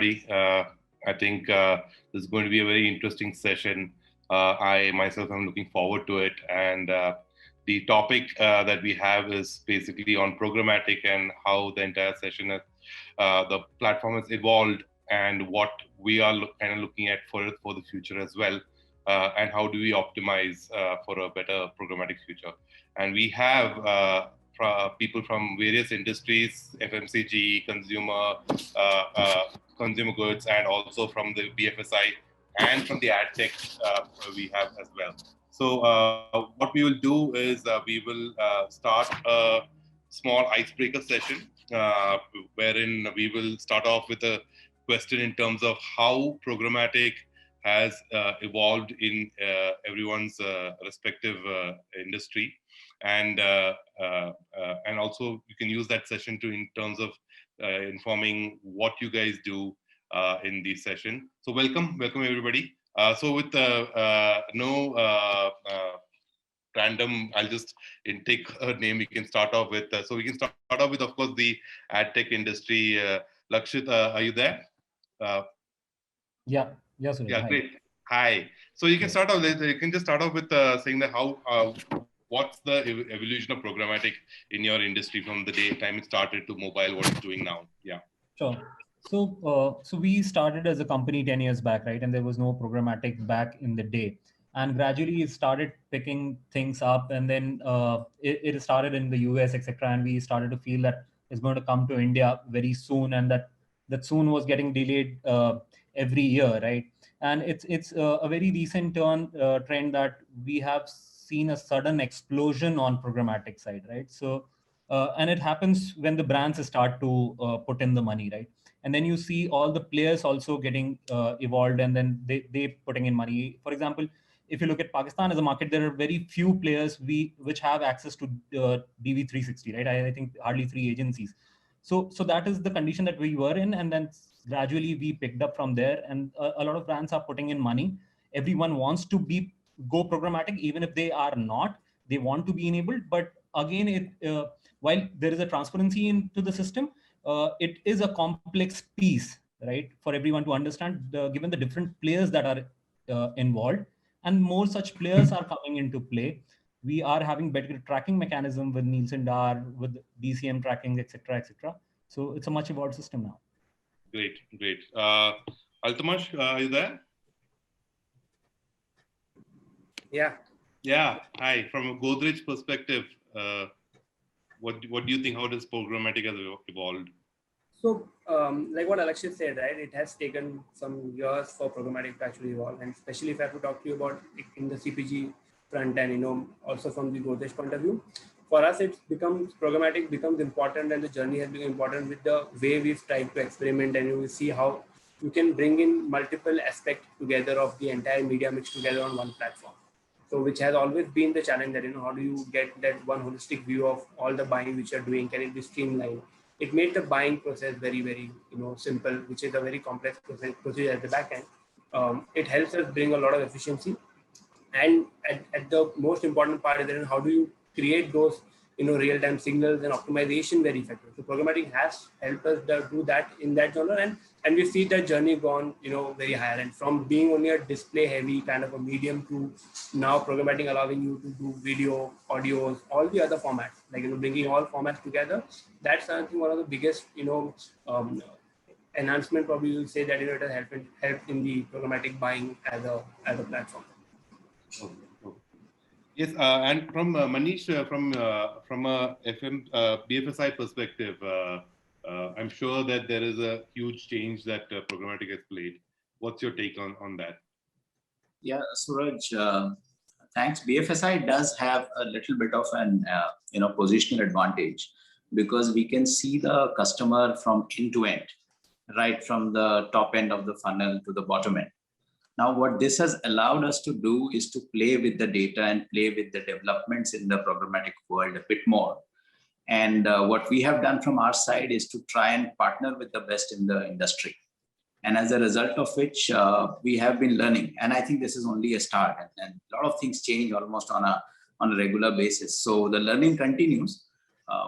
everybody. I think this is going to be a very interesting session. I myself am looking forward to it. And the topic that we have is basically on programmatic and how the entire session, the platform has evolved and what we are kind of looking at for the future as well. And how do we optimize for a better programmatic future? And we have people from various industries, FMCG, consumer goods, and also from the BFSI and from the ad tech we have as well. So what we will do is we will start a small icebreaker session wherein we will start off with a question in terms of how programmatic has evolved in everyone's respective industry, and also you can use that session to in terms of informing what you guys do in the session. So welcome everybody. So with no random, I'll just take a name we can start off with. So we can start off with, of course, the ad tech industry. Lakshit, are you there? Yeah, Suraj. Yeah, great. Hi. So you can start off. You can just start off with saying that how what's the evolution of programmatic in your industry from the time it started to mobile, what it's doing now? Yeah. Sure. So we started as a company 10 years back, right? And there was no programmatic back in the day. And gradually it started picking things up, and then it started in the US, etc. And we started to feel that it's going to come to India very soon, and that soon was getting delayed every year, right? And it's a very recent trend that we have seen a sudden explosion on programmatic side, right? So and it happens when the brands start to put in the money, right? And then you see all the players also getting evolved, and then they putting in money. For example, if you look at Pakistan as a market, there are very few players which have access to DV360, right? I think hardly 3 agencies. So that is the condition that we were in, and then gradually we picked up from there, and a lot of brands are putting in money. Everyone wants to go programmatic, even if they are not. They want to be enabled, but again, while there is a transparency into the system, it is a complex piece, right, for everyone to understand, given the different players that are involved, and more such players are coming into play. We are having better tracking mechanism with Nielsen DAR, with DCM tracking, etc., etc. So it's a much evolved system now. Great. Altamash, are you there? Yeah. Hi. From a Godrej perspective, what do you think? How does programmatic has evolved? So, like what Alakshit said, right? It has taken some years for programmatic to actually evolve, and especially if I have to talk to you about it in the CPG front end, also from the Godrej point of view, for us, programmatic becomes important, and the journey has become important with the way we've tried to experiment, and you will see how you can bring in multiple aspects together of the entire media mix together on one platform. So which has always been the challenge that, how do you get that one holistic view of all the buying which you're doing? Can it be streamlined? It made the buying process very, very, simple, which is a very complex procedure at the back end. It helps us bring a lot of efficiency. And at the most important part is that how do you create those, real-time signals and optimization very effective. So programmatic has helped us do that in that genre, and we see that journey gone, very higher. And from being only a display-heavy kind of a medium to now programmatic allowing you to do video, audios, all the other formats, like bringing all formats together. That's I think one of the biggest, enhancement. Probably you'll say that it has helped in the programmatic buying as a platform. Okay. Yes, and from Manish, from a BFSI perspective, I'm sure that there is a huge change that programmatic has played. What's your take on that? Yeah, Suraj, thanks. BFSI does have a little bit of an positional advantage, because we can see the customer from end to end, right from the top end of the funnel to the bottom end. Now, what this has allowed us to do is to play with the data and play with the developments in the programmatic world a bit more. And what we have done from our side is to try and partner with the best in the industry. And as a result of which, we have been learning. And I think this is only a start. And a lot of things change almost on a regular basis. So the learning continues.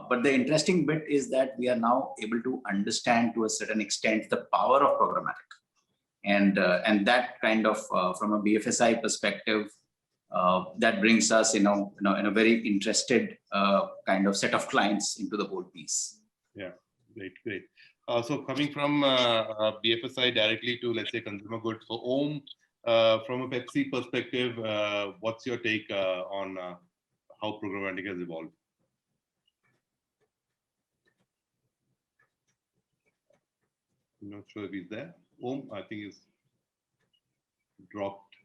But the interesting bit is that we are now able to understand to a certain extent the power of programmatic. And that kind of, from a BFSI perspective, that brings us, in a very interested kind of set of clients into the whole piece. Yeah, great. So coming from BFSI directly to, let's say, consumer goods. So Om, from a Pepsi perspective, what's your take on how programmatic has evolved? I'm not sure if he's there. Om, I think he's dropped.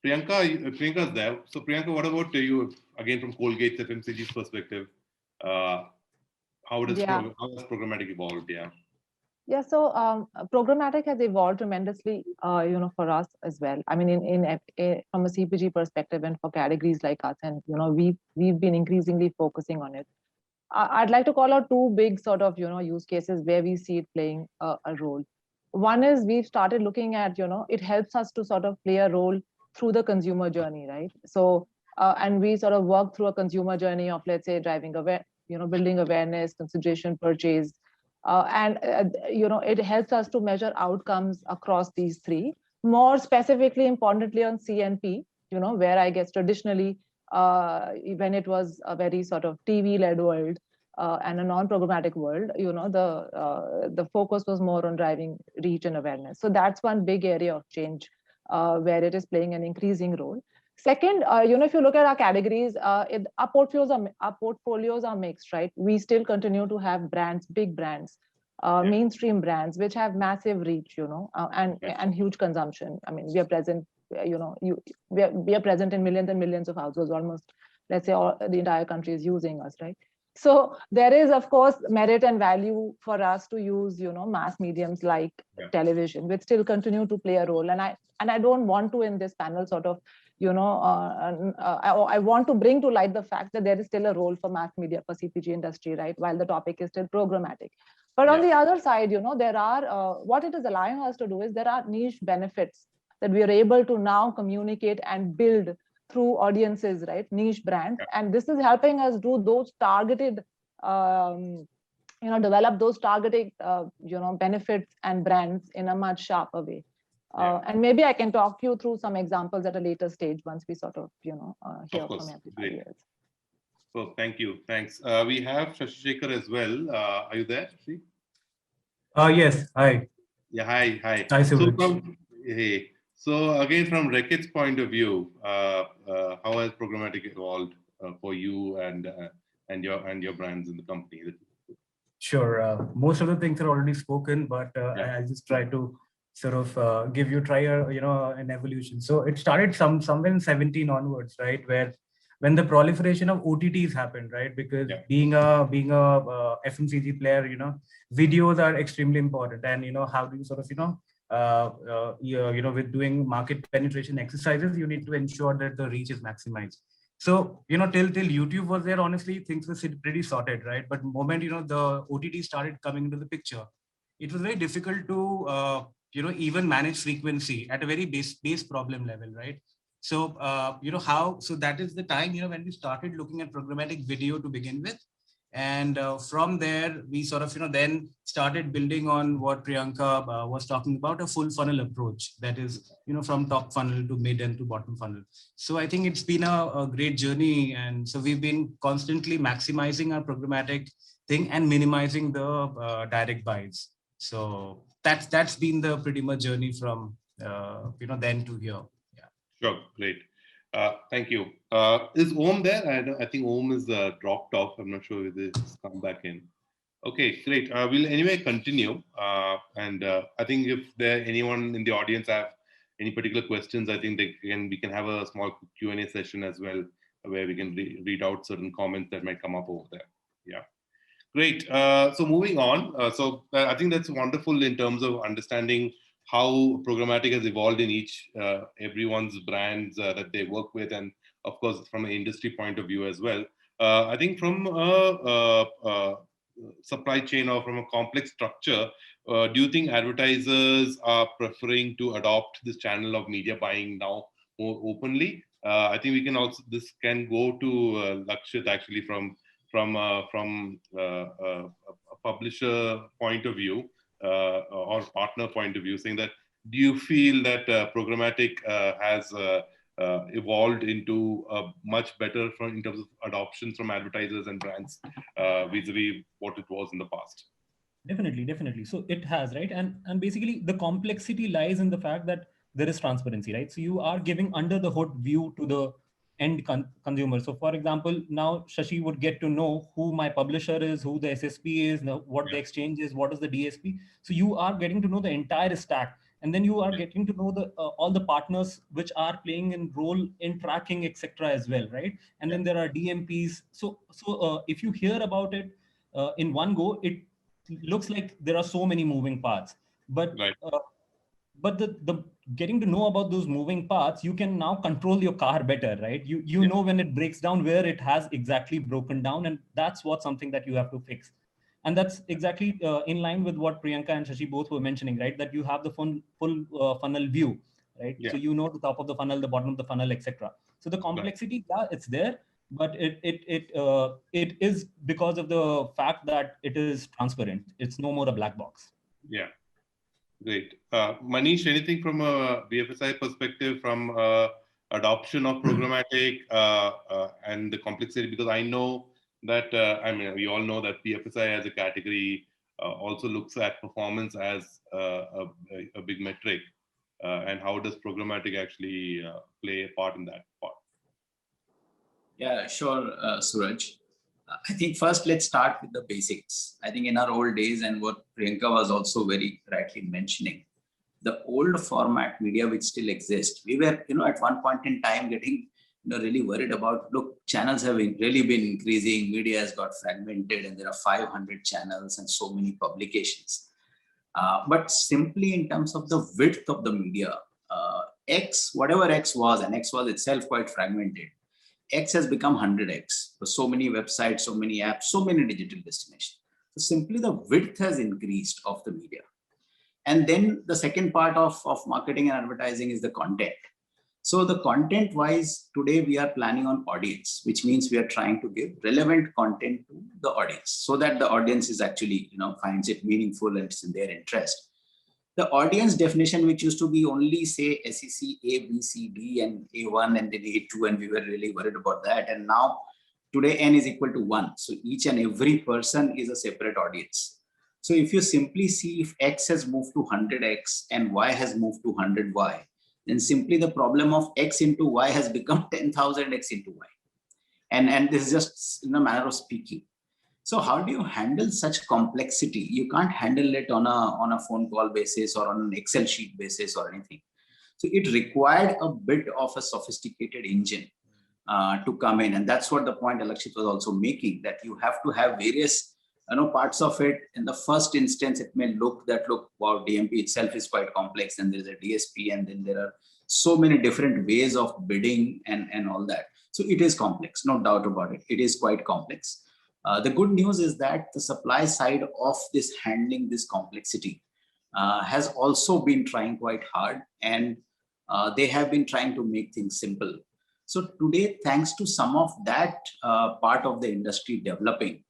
Priyanka's there. So Priyanka, what about you, again, from Colgate's FMCG's perspective? How has programmatic evolved? Yeah, so programmatic has evolved tremendously, for us as well. I mean, from a CPG perspective and for categories like us, and we've been increasingly focusing on it. I'd like to call out two big sort of use cases where we see it playing a role. One is we've started looking at it helps us to sort of play a role through the consumer journey, right? So and we sort of work through a consumer journey of, let's say, driving building awareness, consideration, purchase. It helps us to measure outcomes across these three. More specifically, importantly, on CNP, where I guess traditionally, when it was a very sort of TV-led world and a non-programmatic world, the focus was more on driving reach and awareness. So that's one big area of change where it is playing an increasing role. Second, if you look at our categories, our portfolios are mixed, right? We still continue to have brands, big brands, mainstream brands, which have massive reach, and huge consumption. I mean, we are present, we are present in millions and millions of households. Almost, let's say, the entire country is using us, right? So there is, of course, merit and value for us to use, mass mediums like television, which still continue to play a role. And I don't want to, in this panel, sort of, I want to bring to light the fact that there is still a role for mass media for CPG industry, right? While the topic is still programmatic. But on the other side, there are, what it is allowing us to do is there are niche benefits that we are able to now communicate and build through audiences, right? Niche brands. And this is helping us do those targeted, develop those targeted, benefits and brands in a much sharper way. And maybe I can talk you through some examples at a later stage once we sort of, hear from everybody else. So thank you. Thanks. We have Shashikhar as well. Are you there, Shashi? Yes. Hi. Yeah. Hi. Hi, hey. So again, from Reckitt's point of view, how has programmatic evolved for you and your brands in the company? Sure. Most of the things are already spoken, but I'll just try to sort of give you an evolution. So it started somewhere in 17 onwards, right, where when the proliferation of OTTs happened, right, because being a FMCG player, videos are extremely important, and how do you sort of with doing market penetration exercises, you need to ensure that the reach is maximized. So, till YouTube was there, honestly, things were pretty sorted, right? But the moment, the OTT started coming into the picture, it was very difficult to, even manage frequency at a very base problem level, right? So, so that is the time, when we started looking at programmatic video to begin with. And from there, we sort of, then started building on what Priyanka was talking about, a full funnel approach that is, from top funnel to mid and to bottom funnel. So I think it's been a great journey. And so we've been constantly maximizing our programmatic thing and minimizing the direct buys. So that's been the pretty much journey from, then to here. Yeah. Sure. Great. Thank you. Is Om there? I think Om is dropped off. I'm not sure if it's come back in. Okay, great. We'll anyway continue. And I think if there anyone in the audience have any particular questions, I think we can have a small Q&A session as well, where we can read out certain comments that might come up over there. Yeah. Great. So moving on. So I think that's wonderful in terms of understanding how programmatic has evolved in everyone's brands that they work with, and of course from an industry point of view as well. I think from a supply chain or from a complex structure, do you think advertisers are preferring to adopt this channel of media buying now more openly? I think this can go to Alakshit actually from from a publisher point of view or partner point of view, saying that, do you feel that programmatic has evolved into a much better in terms of adoption from advertisers and brands vis-a-vis what it was in the past? Definitely. So it has, right? And basically the complexity lies in the fact that there is transparency, right? So you are giving under the hood view to the end consumer. So for example, now Shashi would get to know who my publisher is, who the SSP is, what the exchange is, what is the DSP. So you are getting to know the entire stack. And then you are getting to know the all the partners which are playing a role in tracking, etc. as well, right? And then there are DMPs. So if you hear about it in one go, it looks like there are so many moving parts, but but the getting to know about those moving parts, you can now control your car better, right? You know when it breaks down, where it has exactly broken down, and that's what something that you have to fix. And that's exactly in line with what Priyanka and Shashi both were mentioning, right? That you have the full funnel view, right? So you know the top of the funnel, the bottom of the funnel, etc. So the complexity, it's there, but it is because of the fact that it is transparent. It's no more a black box. Yeah, great. Manish, anything from a BFSI perspective, from adoption of programmatic and the complexity? Because I know that, we all know that BFSI as a category also looks at performance as a big metric. And how does programmatic actually play a part in that part? Yeah, sure, Suraj. I think first let's start with the basics. I think in our old days, and what Priyanka was also very rightly mentioning, the old format media which still exists, we were, at one point in time getting, really worried about, look, channels have really been increasing, media has got fragmented, and there are 500 channels and so many publications. But simply in terms of the width of the media, X, whatever X was, and X was itself quite fragmented, X has become 100X. So many websites, so many apps, so many digital destinations. So simply the width has increased of the media. And then the second part of marketing and advertising is the content. So the content wise, today we are planning on audience, which means we are trying to give relevant content to the audience so that the audience is actually, finds it meaningful and it's in their interest. The audience definition, which used to be only say SEC A, B, C, D and A1 and then A2, and we were really worried about that. And now today N is equal to 1. So each and every person is a separate audience. So if you simply see if X has moved to 100X and Y has moved to 100Y, then simply the problem of X into Y has become 10,000X into Y. And this is just in a manner of speaking. So how do you handle such complexity? You can't handle it on a phone call basis or on an Excel sheet basis or anything. So it required a bit of a sophisticated engine to come in. And that's what the point Alakshit was also making, that you have to have various parts of it. In the first instance, it may look, wow, DMP itself is quite complex, and there's a DSP, and then there are so many different ways of bidding and all that. So it is complex, no doubt about it. It is quite complex. The good news is that the supply side of this handling this complexity has also been trying quite hard, and they have been trying to make things simple. So today, thanks to some of that part of the industry developing,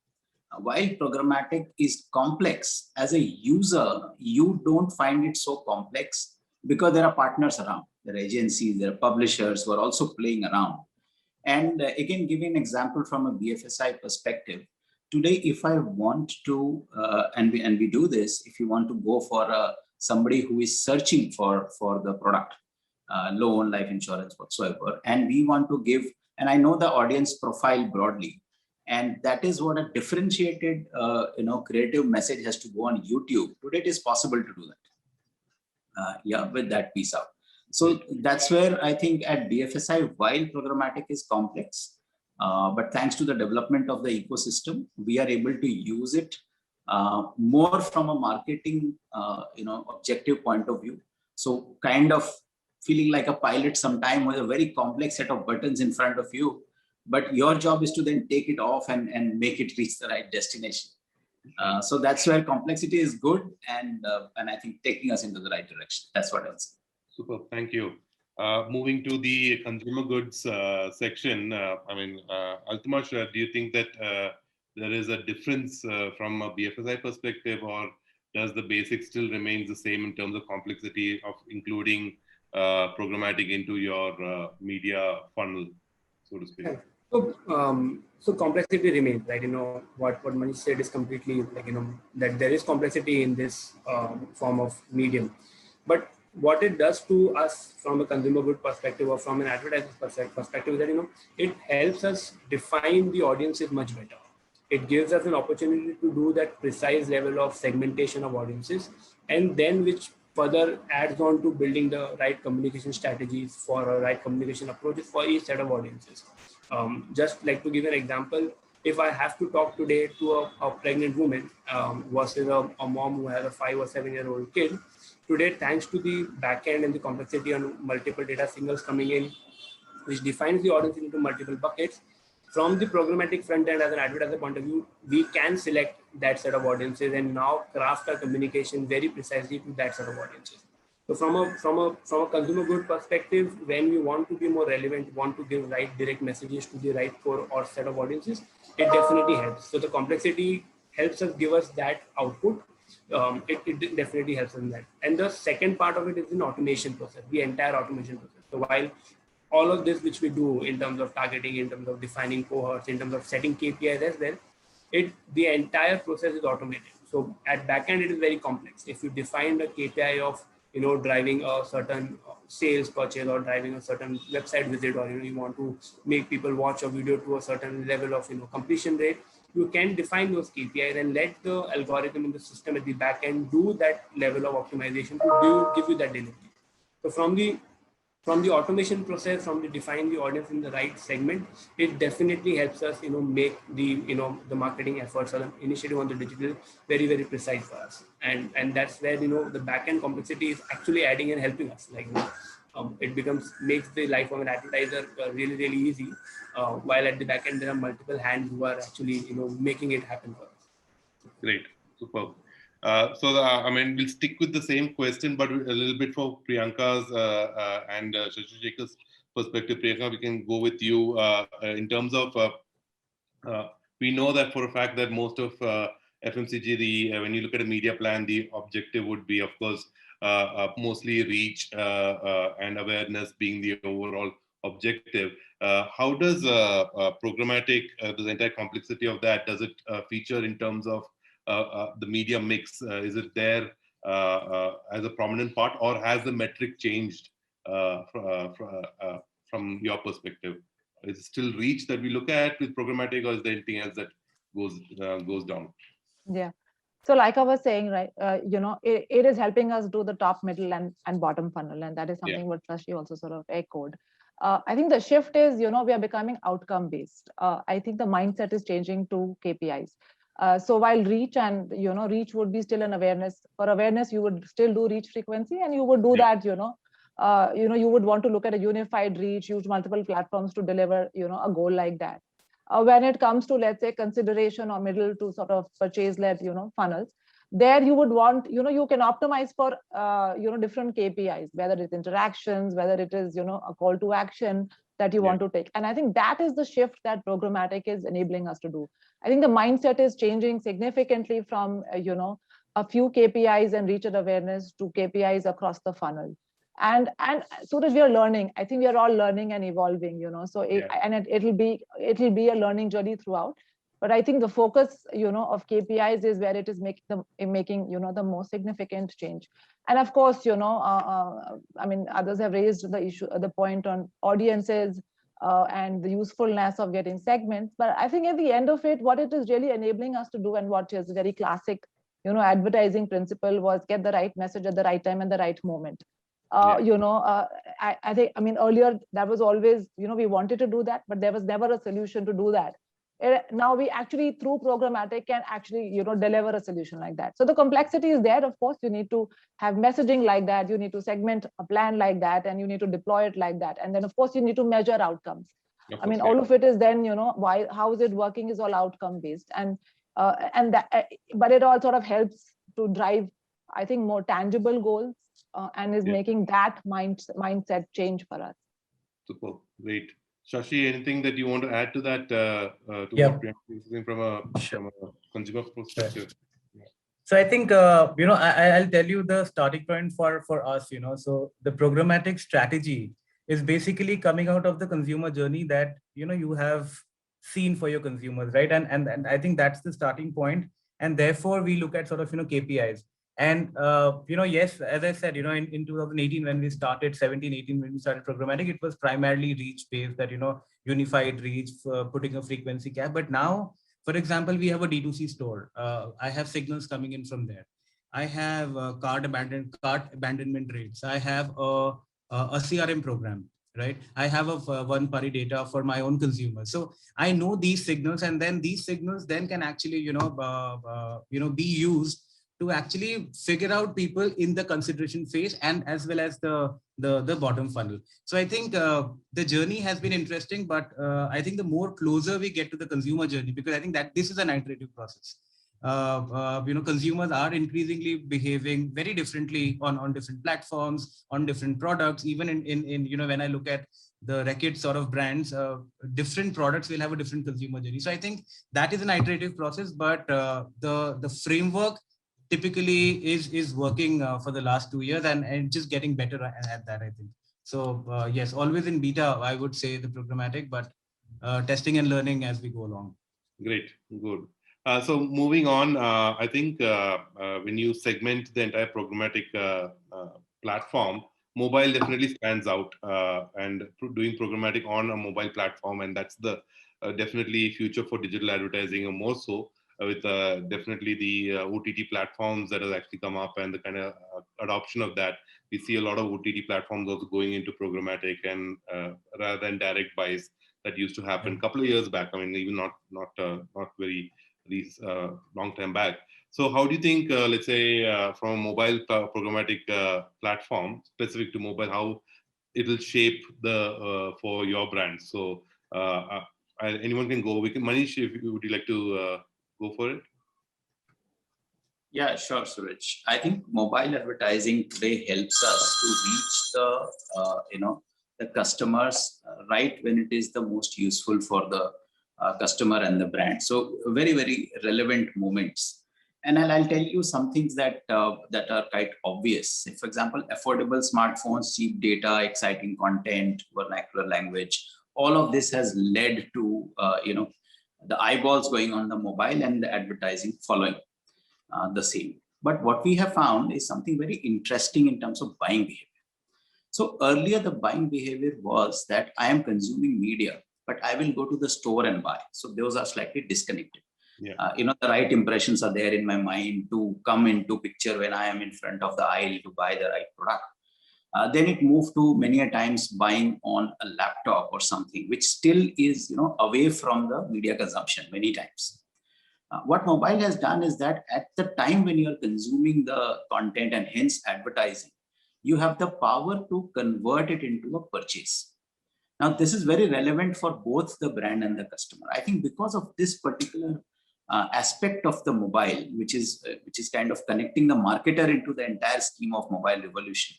while programmatic is complex, as a user, you don't find it so complex because there are partners around. There are agencies, there are publishers who are also playing around. And again, giving an example from a BFSI perspective, today, if I want to, and we do this, if you want to go for somebody who is searching for the product, loan, life insurance, whatsoever, and we want to give, and I know the audience profile broadly, and that is what a differentiated, creative message has to go on YouTube. Today, it is possible to do that. With that piece out. So that's where I think at BFSI, while programmatic is complex, but thanks to the development of the ecosystem, we are able to use it more from a marketing, objective point of view. So kind of feeling like a pilot sometime with a very complex set of buttons in front of you, but your job is to then take it off and make it reach the right destination. So that's where complexity is good, and I think taking us into the right direction. That's what I would say. Super, thank you. Moving to the consumer goods section, Altamash, do you think that there is a difference from a BFSI perspective, or does the basic still remains the same in terms of complexity of including programmatic into your media funnel, so to speak? So complexity remains, right? What Manish said is completely like, that there is complexity in this form of medium. But what it does to us from a consumer good perspective or from an advertiser's perspective is that, it helps us define the audiences much better. It gives us an opportunity to do that precise level of segmentation of audiences, and then which further adds on to building the right communication strategies for a right communication approaches for each set of audiences. Just like to give an example, if I have to talk today to a pregnant woman versus a mom who has a 5 or 7-year-old kid, today, thanks to the backend and the complexity on multiple data signals coming in, which defines the audience into multiple buckets, from the programmatic front end as an advertiser point of view, we can select that set of audiences and now craft our communication very precisely to that set of audiences. So from a consumer good perspective, when we want to be more relevant, want to give right direct messages to the right core or set of audiences, it definitely helps. So the complexity helps us give us that output. It definitely helps us in that. And the second part of it is an automation process, the entire automation process. So while all of this which we do in terms of targeting, in terms of defining cohorts, in terms of setting KPIs as well, the entire process is automated. So at backend, it is very complex. If you define the KPI of driving a certain sales purchase or driving a certain website visit, or you want to make people watch a video to a certain level of completion rate, you can define those KPIs and let the algorithm in the system at the backend do that level of optimization to give you that delivery. So from the automation process, from the define the audience in the right segment, it definitely helps us, make the, the marketing efforts or the initiative on the digital very, very precise for us. And that's where, the backend complexity is actually adding and helping us. Like, it makes the life of an advertiser really, really easy. While at the backend, there are multiple hands who are actually, making it happen for us. Great, superb. We'll stick with the same question, but a little bit for Priyanka's and Shashik's perspective. Priyanka, we can go with you in terms of, we know that for a fact that most of FMCG, when you look at a media plan, the objective would be, of course, mostly reach and awareness being the overall objective. How does programmatic, the entire complexity of that, does it feature in terms of the media mix? Is it there as a prominent part, or has the metric changed from your perspective? Is it still reach that we look at with programmatic, or is there anything else that goes down? Yeah. So like I was saying, right, it is helping us do the top, middle, and bottom funnel. And that is something what Shashi also sort of echoed. I think the shift is, we are becoming outcome based. I think the mindset is changing to KPIs. So while reach and, reach would be still an awareness. For awareness, you would still do reach frequency, and you would do that, you would want to look at a unified reach, use multiple platforms to deliver, a goal like that. When it comes to, let's say, consideration or middle to sort of purchase-led, funnels, there you would want, you can optimize for, different KPIs, whether it's interactions, whether it is, a call to action that you want to take. And I think that is the shift that programmatic is enabling us to do. I think the mindset is changing significantly from, a few KPIs and reach and awareness to KPIs across the funnel. And so that we are learning. I think we are all learning and evolving, so it'll be a learning journey throughout. But I think the focus, of KPIs is where it is making the most significant change. And of course, others have raised the point on audiences and the usefulness of getting segments. But I think at the end of it, what it is really enabling us to do, and what is very classic, advertising principle, was get the right message at the right time and the right moment. I think, earlier that was always, we wanted to do that, but there was never a solution to do that. Now we actually, through programmatic, can actually, deliver a solution like that. So the complexity is there. Of course, you need to have messaging like that. You need to segment a plan like that, and you need to deploy it like that. And then, of course, you need to measure outcomes. All of it is then, how is it working is all outcome based. But it all sort of helps to drive, I think, more tangible goals. And is making that mindset change for us. Super, great. Shashi, anything that you want to add to that, to Yeah. what we're saying from a consumer perspective? Sure. So I think, I'll tell you the starting point for us, so the programmatic strategy is basically coming out of the consumer journey that, you have seen for your consumers, right? And I think that's the starting point. And therefore we look at sort of, KPIs. And, yes, as I said, in 2018, when we started 17, 18, when we started programmatic, it was primarily reach based that, unified reach, putting a frequency cap. But now, for example, we have a D2C store. I have signals coming in from there. I have cart abandonment rates. I have a CRM program, right? I have a one party data for my own consumers. So I know these signals, and then these signals then can actually, be used to actually figure out people in the consideration phase and as well as the bottom funnel. So I think the journey has been interesting, but I think the more closer we get to the consumer journey, because I think that this is an iterative process. Consumers are increasingly behaving very differently on different platforms, on different products. Even in when I look at the Reckitt sort of brands, different products will have a different consumer journey. So I think that is an iterative process, but the framework typically is working for the last 2 years and just getting better at that, I think. So yes, always in beta, I would say the programmatic, but testing and learning as we go along. Great, good. So moving on, I think when you segment the entire programmatic platform, mobile definitely stands out, and doing programmatic on a mobile platform, and that's the definitely future for digital advertising, or more so with definitely the OTT platforms that has actually come up and the kind of adoption of that. We see a lot of OTT platforms also going into programmatic, and rather than direct buys that used to happen a couple of years back. I mean, even not very long time back. So how do you think, let's say, from a mobile programmatic platform specific to mobile, how it will shape the for your brand? So anyone can go. Manish, would you like to go for it? Yeah, sure, Suraj. I think mobile advertising today helps us to reach the customers right when it is the most useful for the customer and the brand. So very, very relevant moments. And I'll tell you some things that that are quite obvious. For example, affordable smartphones, cheap data, exciting content, vernacular language. All of this has led to the eyeballs going on the mobile and the advertising following the same. But what we have found is something very interesting in terms of buying behavior. So earlier, the buying behavior was that I am consuming media, but I will go to the store and buy. So those are slightly disconnected. Yeah. The right impressions are there in my mind to come into picture when I am in front of the aisle to buy the right product. Then it moved to many a times buying on a laptop or something, which still is away from the media consumption many times. What mobile has done is that at the time when you are consuming the content and hence advertising, you have the power to convert it into a purchase. Now, this is very relevant for both the brand and the customer. I think because of this particular aspect of the mobile, which is kind of connecting the marketer into the entire scheme of mobile revolution,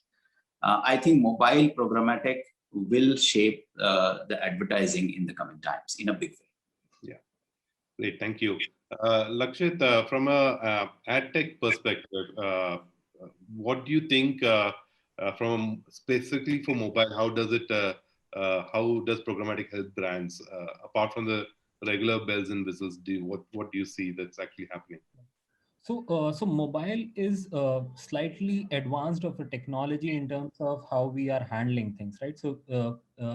I think mobile programmatic will shape the advertising in the coming times in a big way. Yeah, great, thank you. Lakshit, from a ad tech perspective, what do you think from specifically for mobile? How does programmatic help brands apart from the regular bells and whistles? What do you see that's actually happening? So mobile is slightly advanced of a technology in terms of how we are handling things, right? So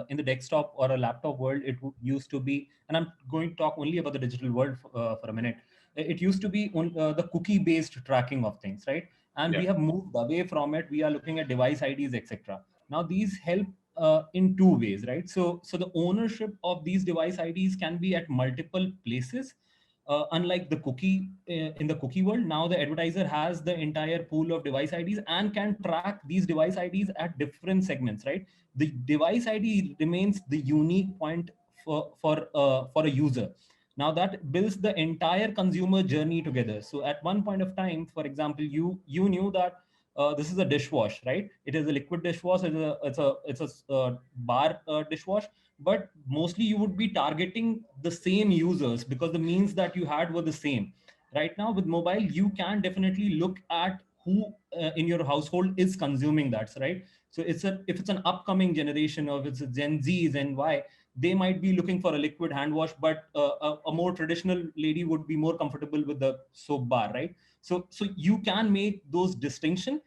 in the desktop or a laptop world, it used to be, and I'm going to talk only about the digital world for a minute. It used to be the cookie-based tracking of things, right? And we have moved away from it. We are looking at device IDs, etc. Now these help in two ways, right? So the ownership of these device IDs can be at multiple places. Unlike the cookie in the cookie world, now the advertiser has the entire pool of device IDs and can track these device IDs at different segments, right? The device ID remains the unique point for a user. Now that builds the entire consumer journey together. So at one point of time, for example, you knew that this is a dishwash, right? It is a liquid dishwash. It's a bar dishwash. but mostly you would be targeting the same users because the means that you had were the same. Right now with mobile, you can definitely look at who in your household is consuming that, right? So if it's an upcoming generation, or if it's a Gen Z, Gen Y, they might be looking for a liquid hand wash, but a more traditional lady would be more comfortable with the soap bar, right? So you can make those distinction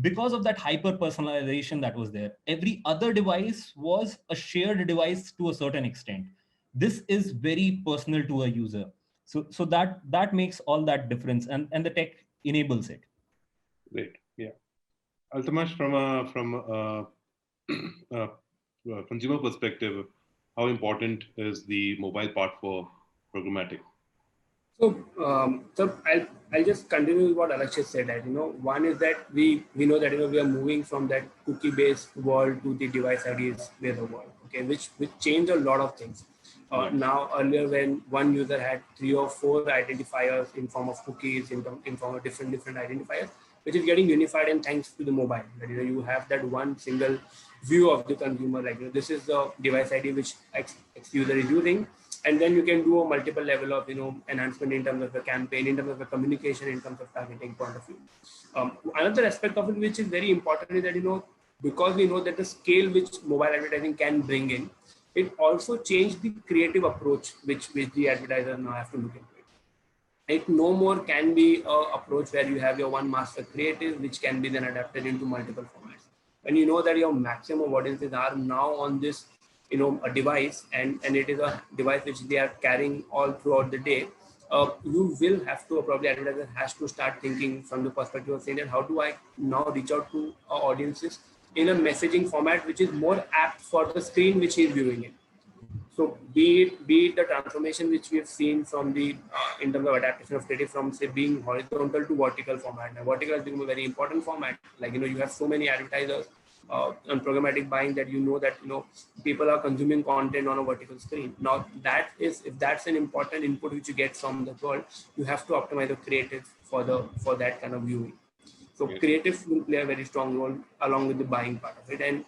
because of that hyper personalization that was there. Every other device was a shared device to a certain extent. This is very personal to a user. So that makes all that difference, and the tech enables it. Great. Yeah. Altamash, from a consumer perspective, how important is the mobile part for programmatic? So I'll just continue with what Alakshit said. That one is that we know that we are moving from that cookie-based world to the device IDs-based world. Okay, which changed a lot of things. Now earlier, when one user had 3 or 4 identifiers in form of cookies, in form of different identifiers, which is getting unified, and thanks to the mobile, that you have that one single view of the consumer. Like this is the device ID which X user is using. And then you can do a multiple level of enhancement in terms of the campaign, in terms of the communication, in terms of targeting point of view. Another aspect of it which is very important is that because we know that the scale which mobile advertising can bring in, it also changed the creative approach which the advertisers now have to look into it. It no more can be an approach where you have your one master creative which can be then adapted into multiple formats. When you know that your maximum audiences are now on this a device, and it is a device which they are carrying all throughout the day, you will have to, probably advertiser has to start thinking from the perspective of saying that how do I now reach out to audiences in a messaging format which is more apt for the screen which he is viewing it. So be it the transformation which we have seen from the in terms of adaptation of creative from say being horizontal to vertical format. Now vertical has become a very important format. Like you have so many advertisers on programmatic buying that that people are consuming content on a vertical screen. Now that is, if that's an important input which you get from the world, you have to optimize the creative for that kind of viewing. So creative will play a very strong role along with the buying part of it, and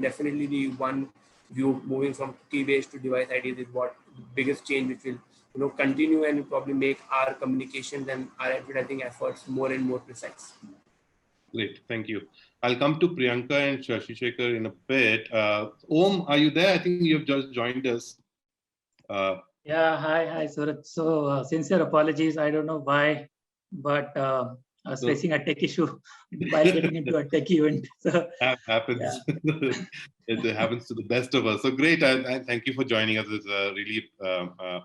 definitely the one view moving from key-based to device IDs is what the biggest change which will continue and probably make our communications and our advertising efforts more and more precise. Great, thank you. I'll come to Priyanka and Shashi Shekhar in a bit. Om, are you there? I think you have just joined us. Yeah, hi, Suraj. So sincere apologies. I don't know why, but I was facing a tech issue while getting into a tech event. So, happens. Yeah. It happens to the best of us. So great. I thank you for joining us. It's really,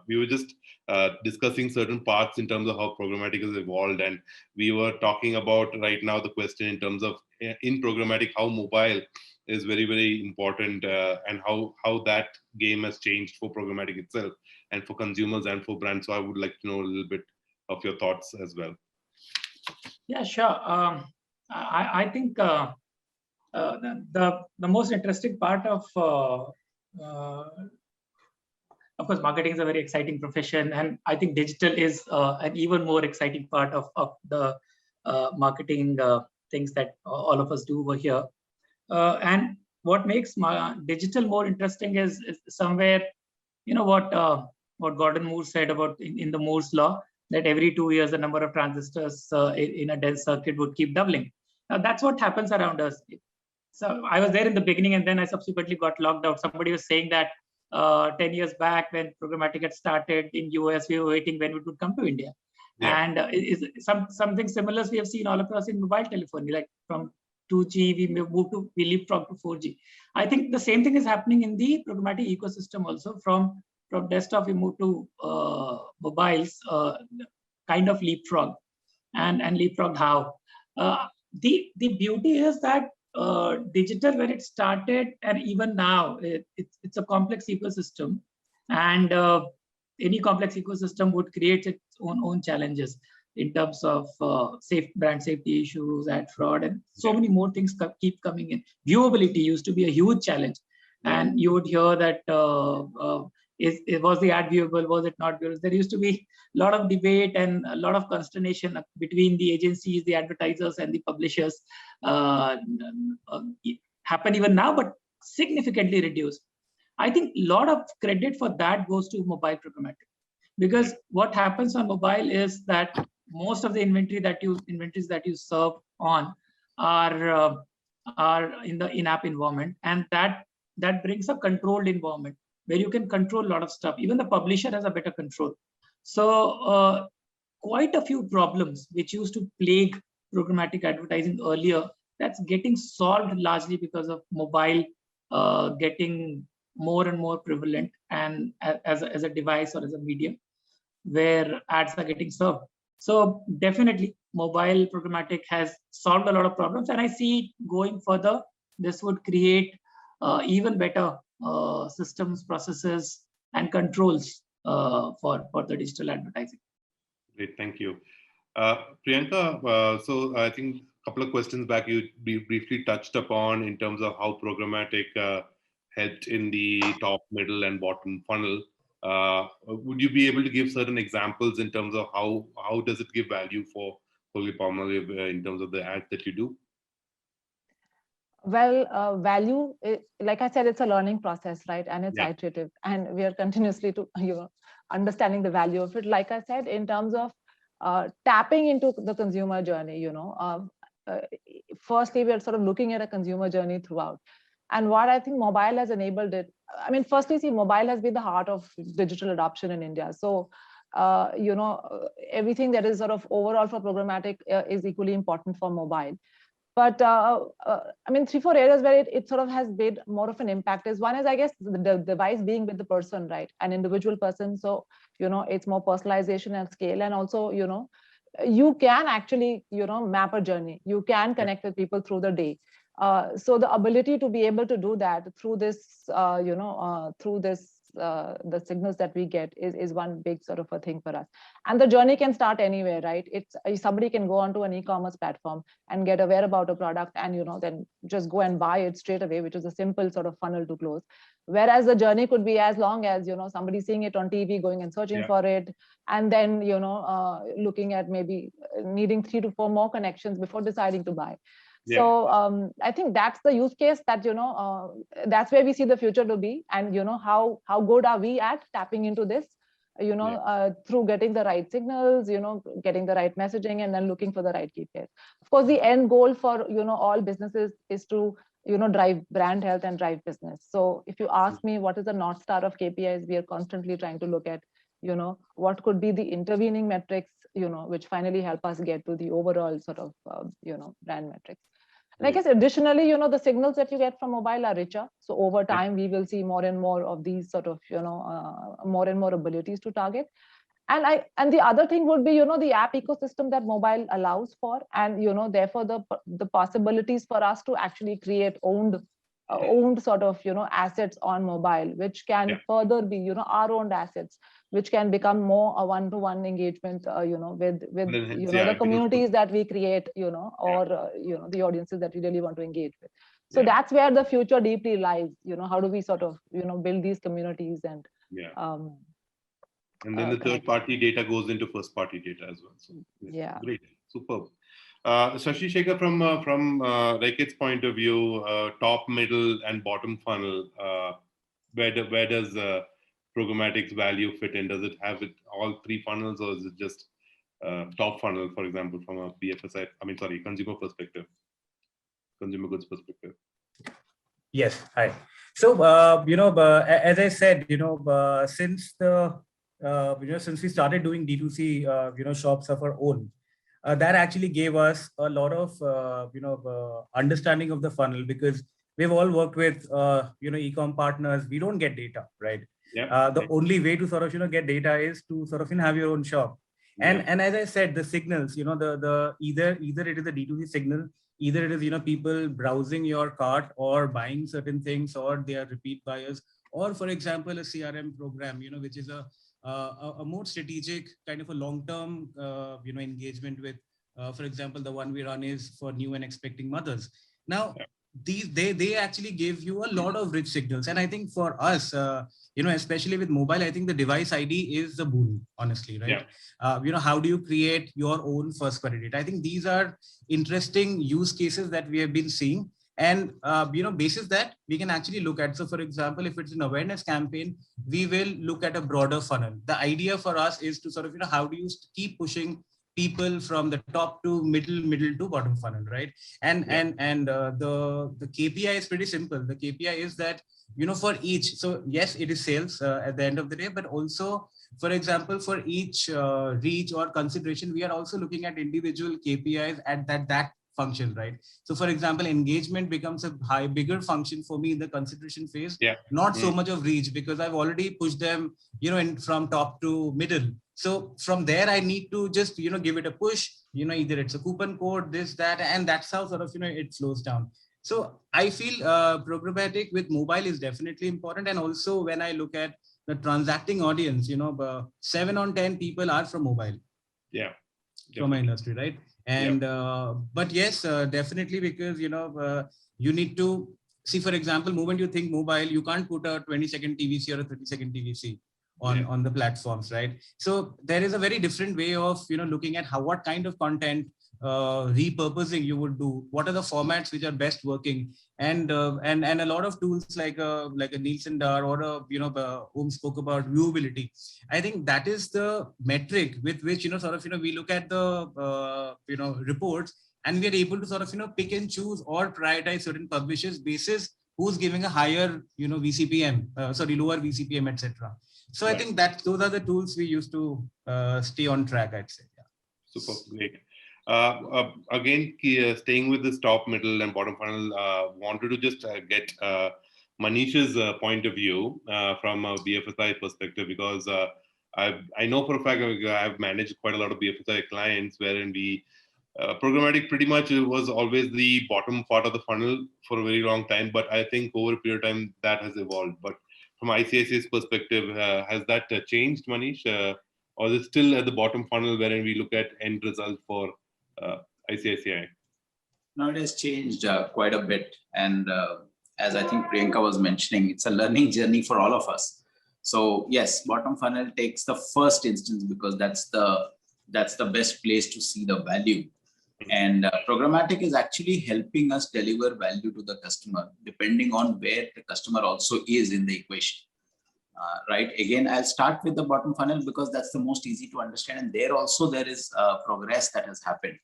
we were just discussing certain parts in terms of how programmatic has evolved. And we were talking about right now the question in terms of in programmatic, how mobile is very, very important and how that game has changed for programmatic itself and for consumers and for brands. So I would like to know a little bit of your thoughts as well. Yeah, sure. I think the most interesting part of course, marketing is a very exciting profession, and I think digital is an even more exciting part of the marketing things that all of us do over here. And what makes digital more interesting is somewhere, what Gordon Moore said about in the Moore's law, that every 2 years the number of transistors in a dense circuit would keep doubling. Now that's what happens around us. So I was there in the beginning, and then I subsequently got locked out. Somebody was saying that 10 years back when programmatic had started in US, we were waiting when it would come to India. Yeah. And something similar we have seen all across in mobile telephony, like from 2G, we leapfrog to 4G. I think the same thing is happening in the programmatic ecosystem also. From desktop, we move to mobiles, kind of leapfrog, and leapfrog how. The beauty is that digital, when it started, and even now, it's a complex ecosystem, and any complex ecosystem would create its own challenges in terms of brand safety issues, ad fraud, and so many more things keep coming in. Viewability used to be a huge challenge, and you would hear that was the ad viewable, was it not viewable? There used to be a lot of debate and a lot of consternation between the agencies, the advertisers, and the publishers. Happen even now, but significantly reduced. I think a lot of credit for that goes to mobile programmatic, because what happens on mobile is that most of the inventories that you serve on are in the in-app environment, and that brings a controlled environment where you can control a lot of stuff. Even the publisher has a better control. So quite a few problems which used to plague programmatic advertising earlier, that's getting solved largely because of mobile getting more and more prevalent, and as a device or as a medium where ads are getting served. So definitely mobile programmatic has solved a lot of problems, and I see going further, this would create even better systems, processes, and controls for the digital advertising. Great, thank you. Priyanka, so I think a couple of questions back you briefly touched upon in terms of how programmatic helped in the top, middle, and bottom funnel. Would you be able to give certain examples in terms of how does it give value for Colgate-Palmolive in terms of the ads that you do? Well, value, like I said, it's a learning process, right? And it's iterative, and we are continuously understanding the value of it. Like I said, in terms of tapping into the consumer journey, firstly, we are sort of looking at a consumer journey throughout. And what I think mobile has enabled it, I mean, firstly, see, mobile has been the heart of digital adoption in India. So, everything that is sort of overall for programmatic is equally important for mobile. But I mean, 3-4 areas where it sort of has made more of an impact is, one is, I guess, the device being with the person, right? An individual person. So, it's more personalization and scale. And also, you can actually, map a journey. You can connect with people through the day. So the ability to be able to do that through this, the signals that we get is one big sort of a thing for us. And the journey can start anywhere, right? It's somebody can go onto an e-commerce platform and get aware about a product, and then just go and buy it straight away, which is a simple sort of funnel to close. Whereas the journey could be as long as somebody seeing it on TV, going and searching for it, and then looking at maybe needing 3 to 4 more connections before deciding to buy. So I think that's the use case that that's where we see the future to be, and how good are we at tapping into this, through getting the right signals, getting the right messaging, and then looking for the right KPIs. Of course, the end goal for all businesses is to drive brand health and drive business. So if you ask me what is the North Star of KPIs, we are constantly trying to look at what could be the intervening metrics, which finally help us get to the overall sort of brand metrics. And I guess additionally, the signals that you get from mobile are richer. So over time, we will see more and more of these sort of, more and more abilities to target. And the other thing would be, the app ecosystem that mobile allows for, and therefore the possibilities for us to actually create owned sort of assets on mobile, which can further be our owned assets, which can become more a one-to-one engagement with the communities that we create, or the audiences that we really want to engage with. So that's where the future deeply lies. How do we sort of build these communities, and and then the third-party data goes into first-party data as well. So great, superb. Shashi Shekhar, from Rakit's point of view, top, middle, and bottom funnel, where does programmatic's value fit in? Does it have all 3 funnels, or is it just top funnel, for example, from a BFSI, consumer perspective, consumer goods perspective? Yes, hi. So, as I said, since since we started doing D2C, shops of our own, that actually gave us a lot of, understanding of the funnel, because we've all worked with, e-com partners. We don't get data, right? The only way to sort of, get data is to sort of, have your own shop. And as I said, the signals, the either it is a D2C signal, either it is, people browsing your cart or buying certain things, or they are repeat buyers, or for example, a CRM program, which is a more strategic kind of a long-term, engagement with, for example, the one we run is for new and expecting mothers. Now, they actually give you a lot of rich signals. And I think for us, especially with mobile, I think the device ID is the boon, honestly, right? How do you create your own first party data? I think these are interesting use cases that we have been seeing. And basis that we can actually look at. So for example, if it's an awareness campaign, we will look at a broader funnel. The idea for us is to sort of, how do you keep pushing people from the top to middle to bottom funnel, right? And the KPI is pretty simple. The KPI is that, for each, so yes, it is sales at the end of the day, but also, for example, for each reach or consideration, we are also looking at individual KPIs at that function, right? So for example, engagement becomes a bigger function for me in the consideration phase, not so much of reach, because I've already pushed them, from top to middle. So from there, I need to just, give it a push, either it's a coupon code, this, that, and that's how sort of, it slows down. So I feel programmatic with mobile is definitely important. And also when I look at the transacting audience, 7 on 10 people are from mobile. Yeah. From my industry, right? And but yes, definitely, because you need to see, for example, moment you think mobile, you can't put a 20-second TVC or a 30-second TVC on the platforms, right? So there is a very different way of looking at what kind of content repurposing you would do, what are the formats which are best working, and a lot of tools like a Nielsen DAR or Om spoke about viewability. I think that is the metric with which we look at the reports, and we are able to sort of pick and choose or prioritize certain publishers basis who's giving a higher VCPM, lower VCPM, etc. So I think that those are the tools we use to stay on track, I'd say. Super, great. Again, staying with this top, middle, and bottom funnel, wanted to just get Manish's point of view from a BFSI perspective, because I know for a fact I've managed quite a lot of BFSI clients wherein we programmatic pretty much was always the bottom part of the funnel for a very long time, but I think over a period of time that has evolved. But from ICICI's perspective, has that changed, Manish? Or is it still at the bottom funnel wherein we look at end result for ICICI? No, it has changed quite a bit. And as I think Priyanka was mentioning, it's a learning journey for all of us. So yes, bottom funnel takes the first instance because that's the best place to see the value. And programmatic is actually helping us deliver value to the customer, depending on where the customer also is in the equation. Right. Again, I'll start with the bottom funnel because that's the most easy to understand. And there also there is progress that has happened.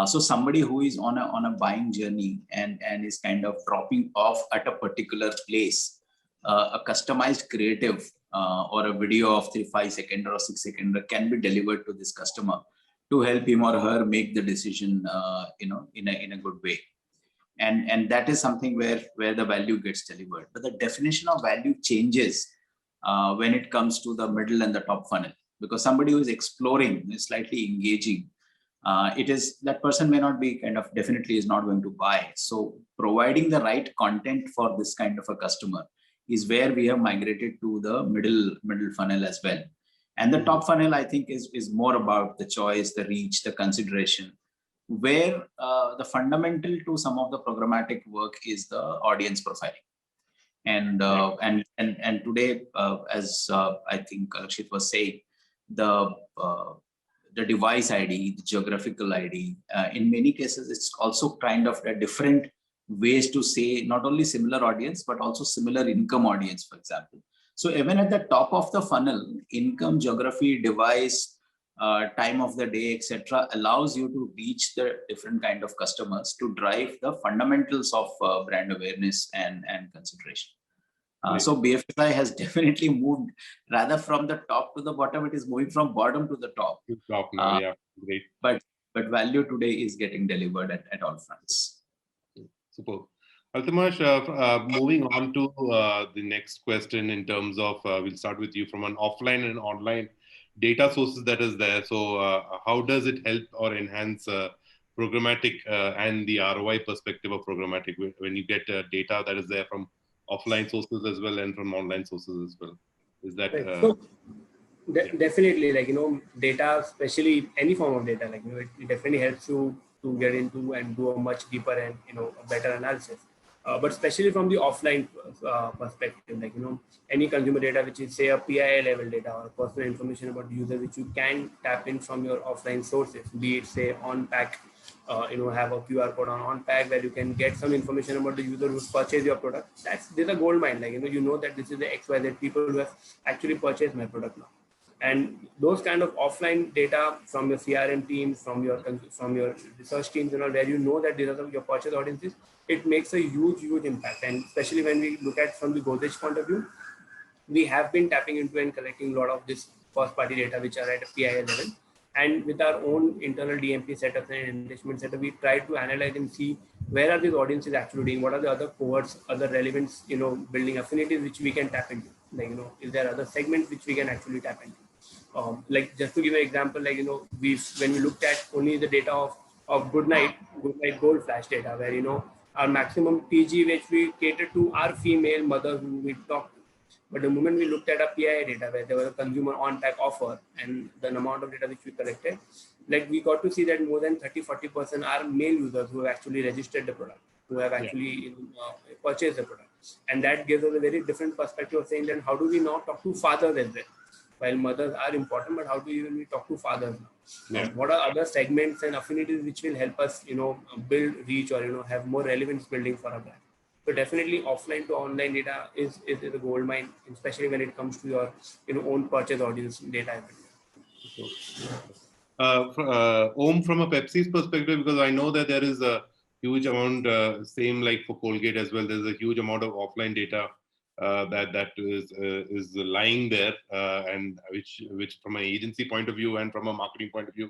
So somebody who is on a buying journey and is kind of dropping off at a particular place, a customized creative or a video of 3-5 second or 6 second can be delivered to this customer to help him or her make the decision, in a good way. And that is something where the value gets delivered. But the definition of value changes when it comes to the middle and the top funnel, because somebody who is exploring, is slightly engaging, that person may not be definitely is not going to buy. So providing the right content for this kind of a customer is where we have migrated to the middle funnel as well. And the top funnel, I think, is more about the choice, the reach, the consideration, where the fundamental to some of the programmatic work is the audience profiling. And today, as I think Alakshit was saying, the device ID, the geographical ID, in many cases, it's also kind of a different ways to say not only similar audience, but also similar income audience, for example. So even at the top of the funnel, income, geography, device, time of the day, etc., allows you to reach the different kind of customers to drive the fundamentals of brand awareness and consideration. So BFSI has definitely moved rather from the top to the bottom. It is moving from bottom to the top. Top now, yeah, great. But value today is getting delivered at all fronts. Super. Altamash, moving on to the next question in terms of, we'll start with you from an offline and online data sources that is there. So how does it help or enhance programmatic and the ROI perspective of programmatic when you get data that is there from offline sources as well and from online sources as well? Is that definitely, data, especially any form of data, it definitely helps you to get into and do a much deeper and a better analysis. But especially from the offline perspective, any consumer data which is, say, a PII level data or personal information about the user, which you can tap in from your offline sources, be it, say, on-pack have a QR code on pack where you can get some information about the user who's purchased your product. There's a gold mine. Like, you know that this is the XYZ people who have actually purchased my product now. And those kind of offline data from your CRM teams, from your research teams, where you know that these are your purchase audiences, it makes a huge impact. And especially when we look at from the Godrej point of view, we have been tapping into and collecting a lot of this first party data which are at a PII level. And with our own internal DMP setup and enrichment setup, we try to analyze and see where are these audiences actually doing, what are the other cohorts, other relevance, building affinities which we can tap into. Like, is there other segments which we can actually tap into? Like, just to give an example, like, when we looked at only the data of Goodnight Gold Flash data, where, our maximum PG which we cater to are female mothers who we talk to. But the moment we looked at a PII data where there was a consumer on-pack offer and the amount of data which we collected, like, we got to see that more than 30-40% are male users who have actually registered the product, who have actually purchased the product. And that gives us a very different perspective of saying that how do we now talk to fathers as well? While mothers are important, but how do we talk to fathers now? What are other segments and affinities which will help us, build reach or, have more relevance building for our brand? So definitely offline to online data is a gold mine, especially when it comes to your own purchase audience data. Om, from a Pepsi's perspective, because I know that there is a huge amount, same like for Colgate as well, there's a huge amount of offline data that is lying there, and which from an agency point of view and from a marketing point of view,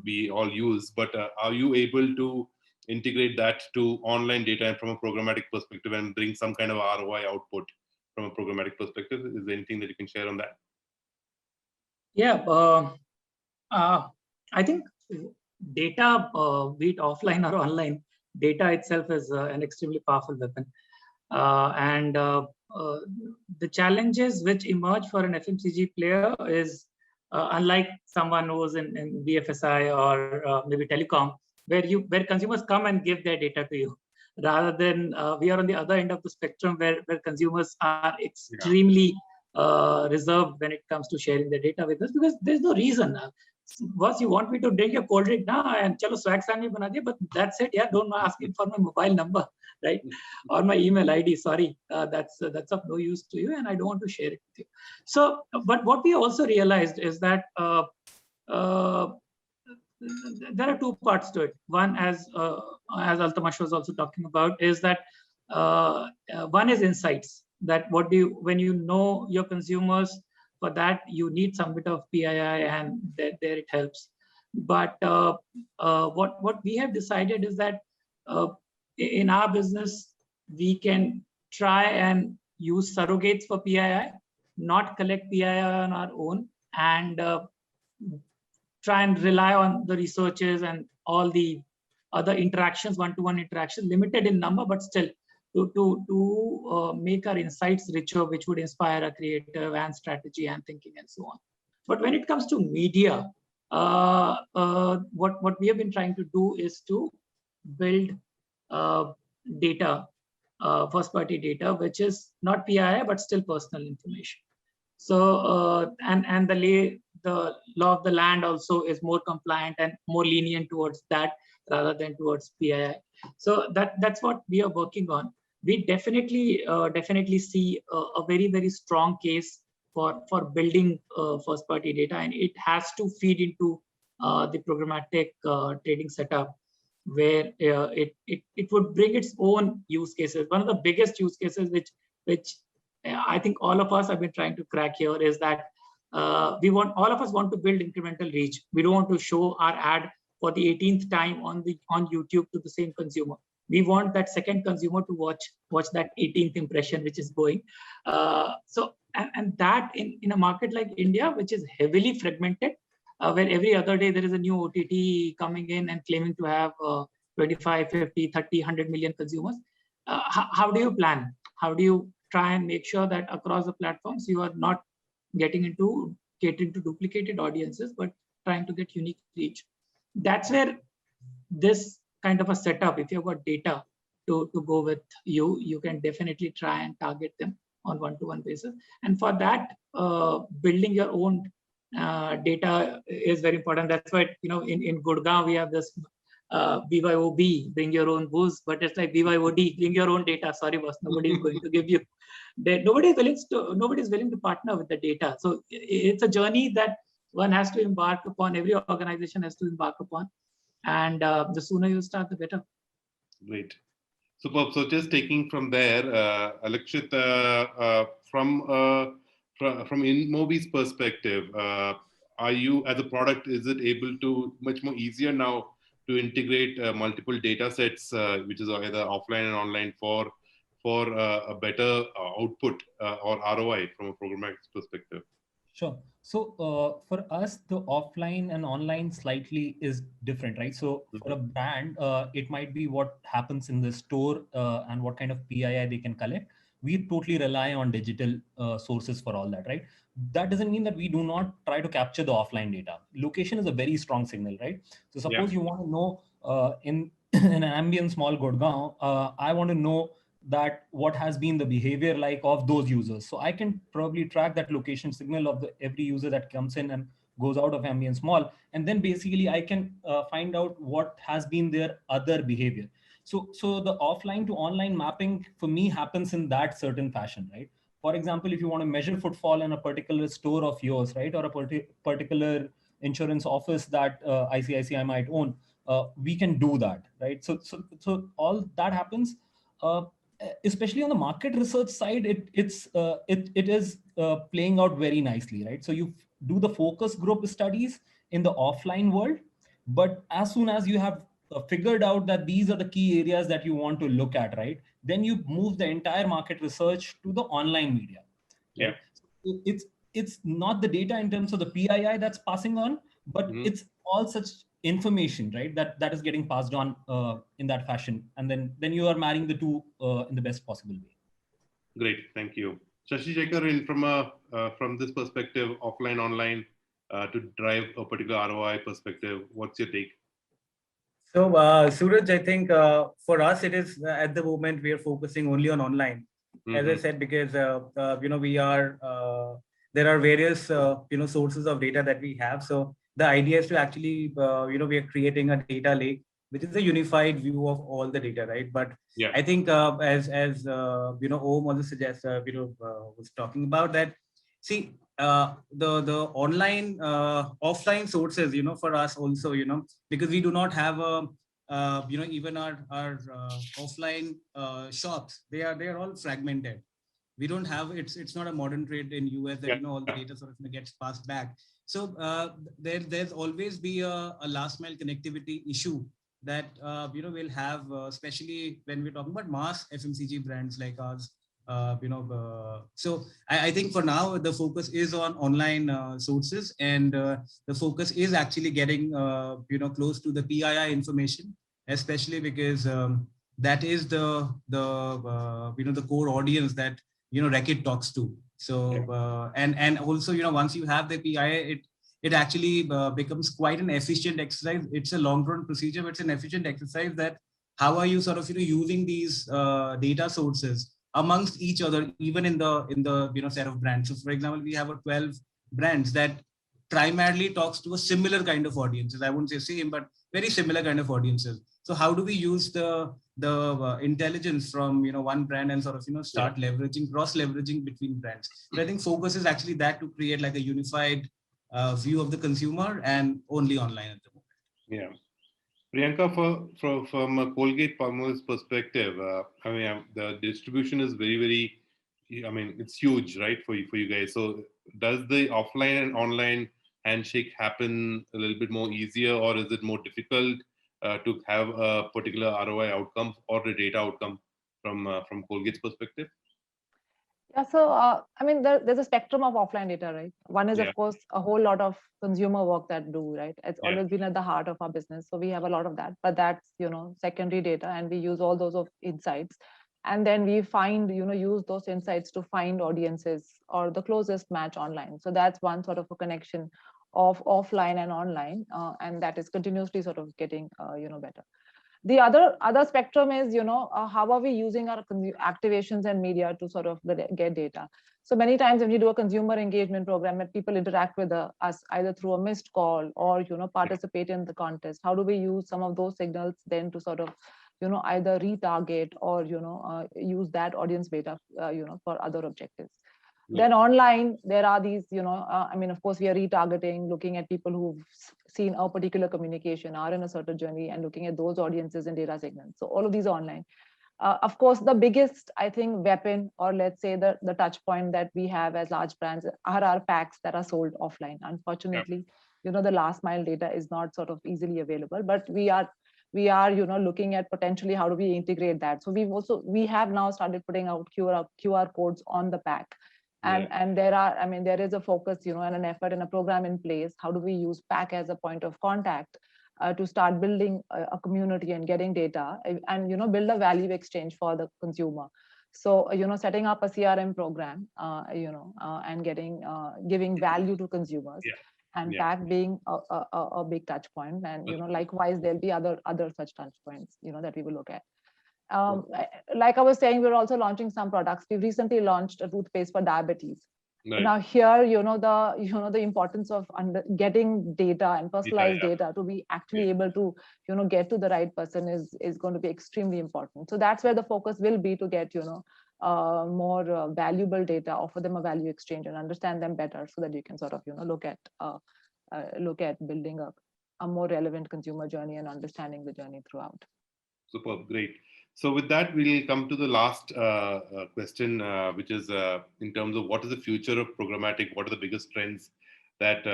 we all use. But are you able to integrate that to online data and from a programmatic perspective and bring some kind of ROI output from a programmatic perspective? Is there anything that you can share on that? Yeah, I think data, be it offline or online, data itself is an extremely powerful weapon. The challenges which emerge for an FMCG player is unlike someone who's in BFSI or maybe telecom, where consumers come and give their data to you, rather than we are on the other end of the spectrum where consumers are extremely reserved when it comes to sharing their data with us, because there's no reason. Once you want me to drink a cold drink now, and chalo swag sammy bana diya, but that's it. Yeah, don't ask me for my mobile number, right, or my email ID. Sorry, that's of no use to you, and I don't want to share it with you. So, but what we also realized is that there are two parts to it. One, as Altamash was also talking about, is that one is insights. That when you know your consumers, for that you need some bit of PII, and there it helps. But what we have decided is that in our business, we can try and use surrogates for PII, not collect PII on our own, and try and rely on the researchers and all the other interactions, one-to-one interactions, limited in number, but still to make our insights richer, which would inspire our creative and strategy and thinking and so on. But when it comes to media, what we have been trying to do is to build data, first-party data, which is not PII but still personal information. So and the law of the land also is more compliant and more lenient towards that rather than towards PII. So that's what we are working on. We definitely see a very, very strong case for building first party data, and it has to feed into the programmatic trading setup, where it would bring its own use cases. One of the biggest use cases which I think all of us have been trying to crack here is that all of us want to build incremental reach. We don't want to show our ad for the 18th time on YouTube to the same consumer. We want that second consumer to watch that 18th impression which is going. And that in a market like India, which is heavily fragmented, where every other day there is a new OTT coming in and claiming to have 25, 50, 30, 100 million consumers. How do you plan? How do you try and make sure that across the platforms you are not getting into catering to duplicated audiences, but trying to get unique reach? That's where this kind of a setup, if you've got data to go with you can definitely try and target them on one-to-one basis. And for that, building your own data is very important. That's why, in Gurgaon, we have this BYOB, bring your own booze, but it's like BYOD, bring your own data. Sorry, boss, nobody is going to give you. Nobody is willing to partner with the data. So it's a journey that one has to embark upon. Every organization has to embark upon, and the sooner you start, the better. Great. Superb. So just taking from there, Alakshit, from InMobi's perspective, are you as a product, is it able to much more easier now to integrate multiple data sets, which is either offline and online for a better output or ROI from a programmatic perspective? Sure. So for us, the offline and online slightly is different, right? So for a brand, it might be what happens in the store and what kind of PII they can collect. We totally rely on digital sources for all that, right? That doesn't mean that we do not try to capture the offline data. Location is a very strong signal, right? So suppose you want to know in an ambient small Gurgaon, I want to know that what has been the behavior like of those users. So I can probably track that location signal of every user that comes in and goes out of ambient small. And then basically I can find out what has been their other behavior. So the offline to online mapping for me happens in that certain fashion, right? For example, if you want to measure footfall in a particular store of yours, right? Or a particular insurance office that ICICI might own, we can do that, right? So all that happens. Especially on the market research side, it is playing out very nicely, right? So you do the focus group studies in the offline world, but as soon as you have figured out that these are the key areas that you want to look at, right, then you move the entire market research to the online media. Right? Yeah. So it's not the data in terms of the PII that's passing on, but it's all such information, right, that is getting passed on in that fashion, and then you are marrying the two in the best possible way. Great, thank you. Shashi Shekhar, from this perspective, offline, online, to drive a particular ROI perspective, what's your take? So Suraj, I think for us it is at the moment we are focusing only on online, as I said, because we are there are various sources of data that we have. So the idea is to actually we are creating a data lake, which is a unified view of all the data, right? But I think as Om also suggests, was talking about that. See, the online offline sources, for us also, because we do not have even our offline shops, they are all fragmented. We don't have, it's not a modern trade in US that all the data sort of gets passed back. So there's always be a last mile connectivity issue that we'll have, especially when we're talking about mass FMCG brands like ours. So I think for now the focus is on online sources, and the focus is actually getting close to the PII information, especially because that is the core audience that Reckitt talks to. So and also once you have the PII, it actually becomes quite an efficient exercise. It's a long-run procedure, but it's an efficient exercise that how are you sort of using these data sources amongst each other, even in the set of brands. So for example, we have 12 brands that primarily talks to a similar kind of audiences. I wouldn't say same, but very similar kind of audiences. So how do we use the intelligence from one brand and sort of start leveraging, cross leveraging between brands? So I think focus is actually that, to create like a unified view of the consumer, and only online at the moment. Yeah. Priyanka, from a Colgate Palmolive's perspective, I mean, the distribution is very, very, I mean, it's huge, right, for you guys. So does the offline and online handshake happen a little bit more easier, or is it more difficult to have a particular ROI outcome or a data outcome from Colgate's perspective? Yeah, so I mean, there's a spectrum of offline data, right? One is, of course, a whole lot of consumer work that do, right? It's always been at the heart of our business. So we have a lot of that, but that's, secondary data, and we use all those insights. And then we find, use those insights to find audiences or the closest match online. So that's one sort of a connection of offline and online, and that is continuously sort of getting, better. The other spectrum is, how are we using our activations and media to sort of get data? So many times when you do a consumer engagement program and people interact with us either through a missed call or, participate in the contest, how do we use some of those signals then to sort of, either retarget or, use that audience data, for other objectives. Then online, there are these, of course, we are retargeting, looking at people who've seen a particular communication, are in a certain journey, and looking at those audiences and data segments. So all of these are online. Of course, the biggest, I think, weapon, or let's say the touch point that we have as large brands are our packs that are sold offline. Unfortunately, the last mile data is not sort of easily available, but we are looking at potentially how do we integrate that. So we have now started putting out QR codes on the pack. And there is a focus, and an effort and a program in place. How do we use pack as a point of contact to start building a community and getting data and, build a value exchange for the consumer. So, setting up a CRM program, and giving value to consumers. And pack being a big touch point. And, likewise, there'll be other such touch points, that we will look at. Like I was saying, we're also launching some products. We've recently launched a toothpaste for diabetes. Right. Now here, the importance of getting data and personalized data to be actually able to, get to the right person is going to be extremely important. So that's where the focus will be, to get, more valuable data, offer them a value exchange, and understand them better, so that you can sort of, look at building a more relevant consumer journey and understanding the journey throughout. Superb, great. So with that, we'll come to the last question, which is in terms of what is the future of programmatic? What are the biggest trends that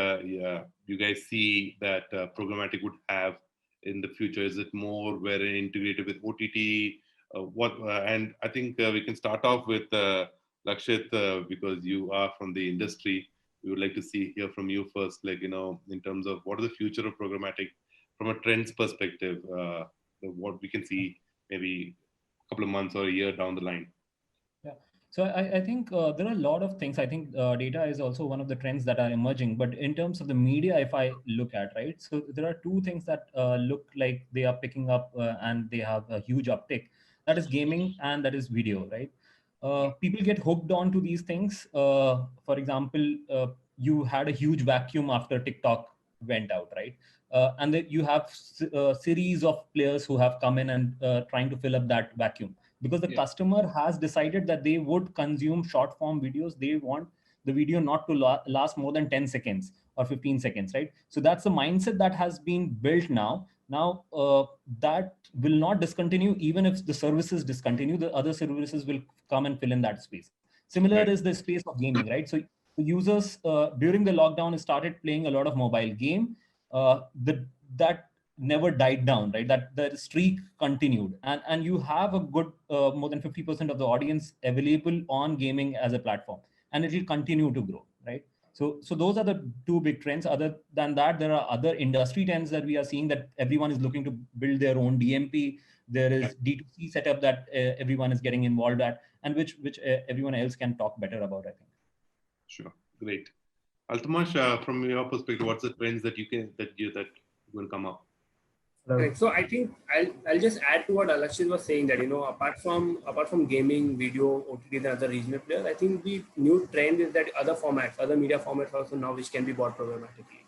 you guys see that programmatic would have in the future? Is it more very integrated with OTT? And I think we can start off with Alakshit, because you are from the industry. We would like to hear from you first, in terms of what is the future of programmatic from a trends perspective, what we can see maybe a couple of months or a year down the line. Yeah. So I think there are a lot of things. I think data is also one of the trends that are emerging. But in terms of the media, if I look at, right, so there are two things that look like they are picking up and they have a huge uptick. That is gaming and that is video, right? People get hooked onto these things. For example, you had a huge vacuum after TikTok went out, right? And then you have a series of players who have come in and trying to fill up that vacuum, because the customer has decided that they would consume short form videos. They want the video not to last more than 10 seconds or 15 seconds, right? So that's the mindset that has been built now. Now that will not discontinue. Even if the services discontinue, the other services will come and fill in that space. Similar is the space of gaming, right? So users during the lockdown started playing a lot of mobile game. That never died down, right? That the streak continued, and you have a good more than 50% of the audience available on gaming as a platform, and it will continue to grow, right? So those are the two big trends. Other than that, there are other industry trends that we are seeing, that everyone is looking to build their own DMP. There is D2C setup that everyone is getting involved at, and which everyone else can talk better about, I think. Sure, great. Altamash, from your perspective, what's the trends that will come up? Right. So I think I'll just add to what Alakshit was saying, that apart from gaming, video, OTT, and other regional players, I think the new trend is that other media formats also now which can be bought programmatically.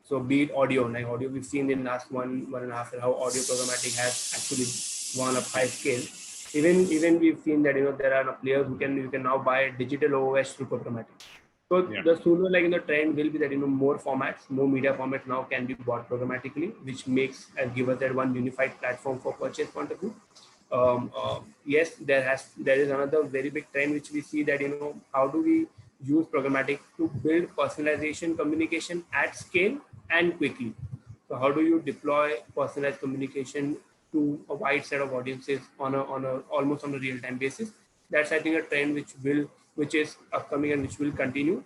So be it audio, we've seen in last one and a half year how audio programmatic has actually gone up high scale. Even we've seen that there are players you can now buy digital OS through programmatic. So the sooner the trend will be that more media formats now can be bought programmatically, which makes and give us that one unified platform for purchase point of view. Yes, there is another very big trend which we see, that how do we use programmatic to build personalization communication at scale and quickly. So how do you deploy personalized communication to a wide set of audiences on a almost on a real-time basis? That's, I think, a trend which is upcoming and which will continue.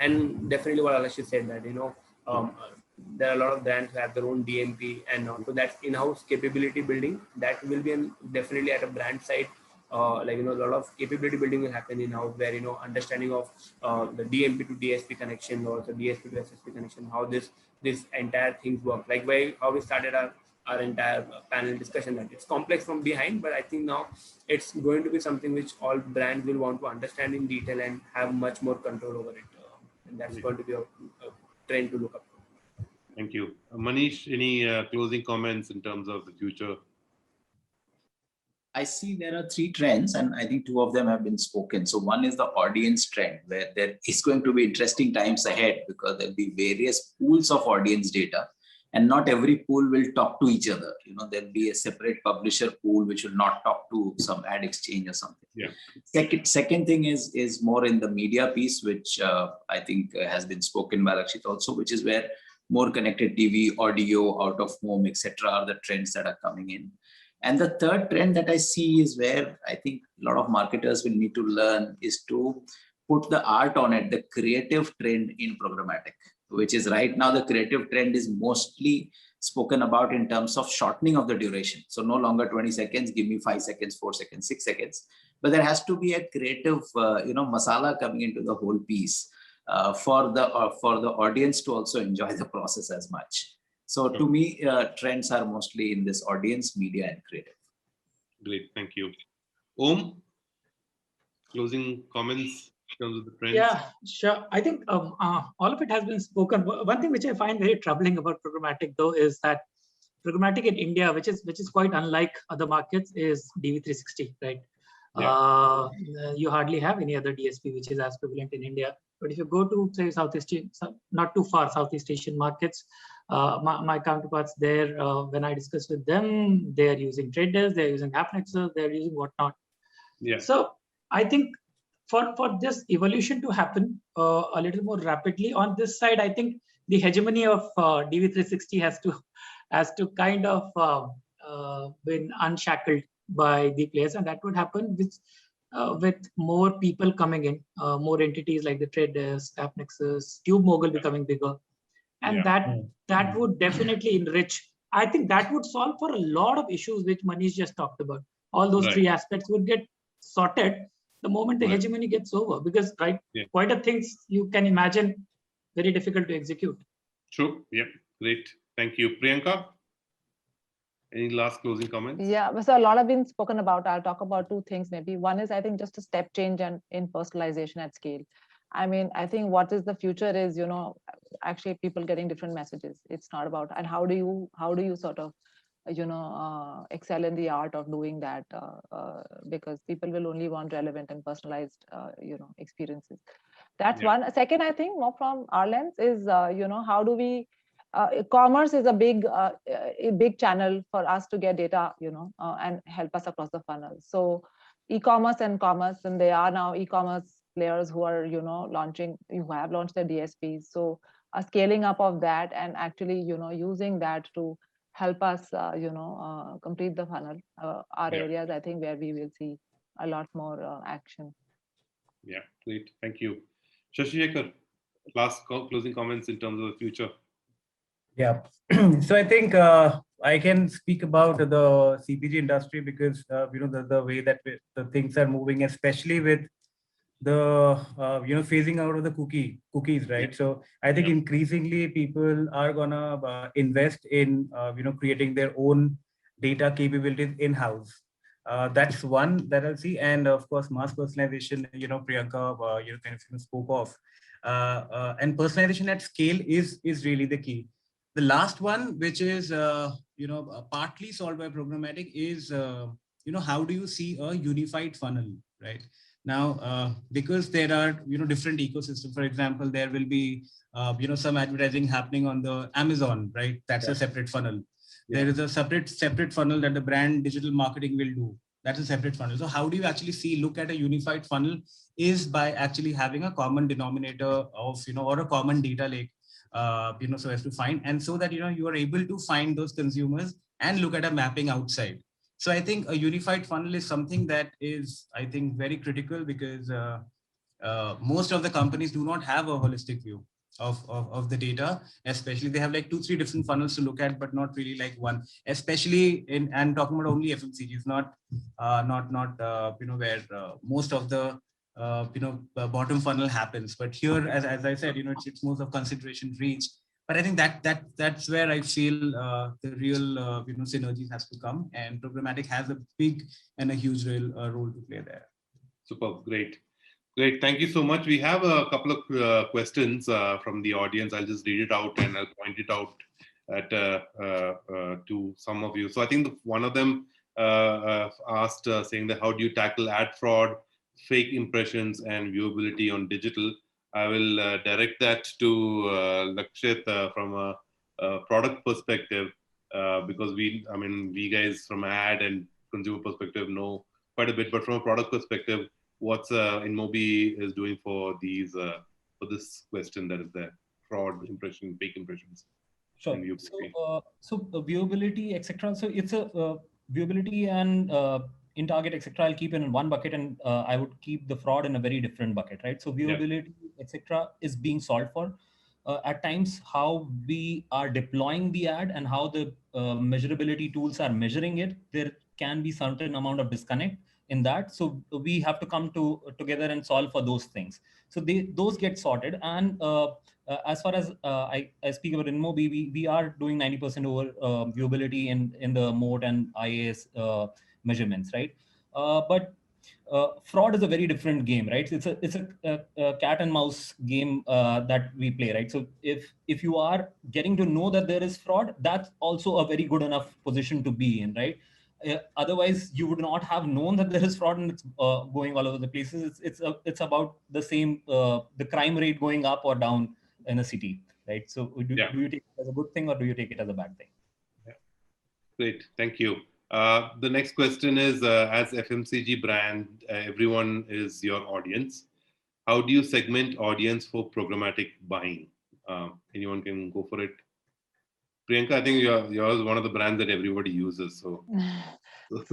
And definitely what Alakshit said, that there are a lot of brands who have their own DMP, and so that's in-house capability building. That will be definitely at a brand side. A lot of capability building will happen in-house, where understanding of the DMP to DSP connection, or the DSP to SSP connection, how this entire things work. Like how we started our entire panel discussion, that it's complex from behind, but I think now it's going to be something which all brands will want to understand in detail and have much more control over it. And that's going to be a trend to look up. Thank you. Manish, any closing comments in terms of the future? I see there are 3 trends, and I think 2 of them have been spoken. So one is the audience trend, where there is going to be interesting times ahead because there'll be various pools of audience data, and not every pool will talk to each other. You know, there'll be a separate publisher pool which will not talk to some ad exchange or something. Yeah. Second thing is more in the media piece, which I think has been spoken by Alakshit also, which is where more connected TV, audio, out of home, etc. are the trends that are coming in. And the third trend that I see is where I think a lot of marketers will need to learn is to put the art on it, the creative trend in programmatic, which is right now the creative trend is mostly spoken about in terms of shortening of the duration. So no longer 20 seconds, give me 5 seconds, 4 seconds, 6 seconds. But there has to be a creative, masala coming into the whole piece for the audience to also enjoy the process as much. So to me, trends are mostly in this audience, media, and creative. Great, thank you. Om, closing comments in terms of the trends? Yeah, sure. I think all of it has been spoken. One thing which I find very troubling about programmatic, though, is that programmatic in India, which is quite unlike other markets, is DV360, right? Yeah. You hardly have any other DSP which is as prevalent in India. But if you go to, say, Southeast Asian, not too far Southeast Asian markets, my counterparts there, when I discuss with them, they are using Trade Desk, they're using AppNexus, they're using whatnot. Yeah. So I think for this evolution to happen a little more rapidly on this side, I think the hegemony of DV360 has to kind of been unshackled by the players, and that would happen with more people coming in, more entities like the Trade Desk, AppNexus, TubeMogul becoming bigger, and that would definitely enrich. I think that would solve for a lot of issues which Manish just talked about. All those 3 aspects would get sorted the moment the hegemony gets over, because quite a things you can imagine very difficult to execute. True. Yeah. Great. Thank you. Priyanka, any last closing comments? Yeah, so a lot have been spoken about. I'll talk about 2 things maybe. One is, I think, just a step change in personalization at scale. I mean, I think what is the future is, actually people getting different messages. It's not about, and how do you sort of, excel in the art of doing that, because people will only want relevant and personalized, experiences. That's one. Second, I think more from our lens is, how do we, commerce is a big channel for us to get data, and help us across the funnel. So e-commerce and commerce, and there are now e-commerce players who are, who have launched their DSPs. So a scaling up of that and actually, using that to help us, complete the funnel are areas, I think, where we will see a lot more action. Yeah, great. Thank you. Shashi, last closing comments in terms of the future. Yeah, so I think I can speak about the CPG industry because the way that the things are moving, especially with the phasing out of the cookies, right? So I think increasingly people are gonna invest in creating their own data capabilities in-house. That's one that I'll see, and of course mass personalization. Priyanka kind of spoke of, and personalization at scale is really the key. The last one, which is partly solved by programmatic, is how do you see a unified funnel, right? Now, because there are different ecosystems. For example, there will be some advertising happening on the Amazon, right? That's a separate funnel. There is a separate funnel that the brand digital marketing will do. That's a separate funnel. So how do you actually look at a unified funnel is by actually having a common denominator of or a common data lake. So as to find, and so that you are able to find those consumers and look at a mapping outside. So I think a unified funnel is something that is, I think, very critical because most of the companies do not have a holistic view of the data. Especially they have like 2-3 different funnels to look at, but not really like one. Especially and talking about only FMCGs, not where most of the bottom funnel happens. But here, as I said, it's most of consideration reach, But I think that's where I feel the real synergies has to come, and programmatic has a big and a huge role to play there. Superb, great. Thank you so much. We have a couple of questions from the audience. I'll just read it out and I'll point it out to some of you. So I think one of them asked, saying that how do you tackle ad fraud, fake impressions, and viewability on digital? I will direct that to Alakshit from a product perspective, because we guys from ad and consumer perspective know quite a bit, but from a product perspective, what's InMobi is doing for these for this question that is there: fraud, impression, fake impressions. Sure. So viewability, etc. So it's a viewability and in target, etc. I'll keep it in one bucket, and I would keep the fraud in a very different bucket, right? So viewability, etc. is being solved for. At times, how we are deploying the ad and how the measurability tools are measuring it, there can be certain amount of disconnect in that. So we have to come together and solve for those things. So those get sorted. And as far as I speak about InMobi, we are doing 90% over viewability in the mode and IAS measurements, right? But fraud is a very different game, right? It's a cat and mouse game that we play, right? So if you are getting to know that there is fraud, that's also a very good enough position to be in, right? Otherwise, you would not have known that there is fraud and it's going all over the places. It's about the same, the crime rate going up or down in a city, right? So do you take it as a good thing or do you take it as a bad thing? Yeah. Great, thank you. The next question is, as FMCG brand, everyone is your audience. How do you segment audience for programmatic buying? Anyone can go for it. Priyanka, I think yours one of the brands that everybody uses. So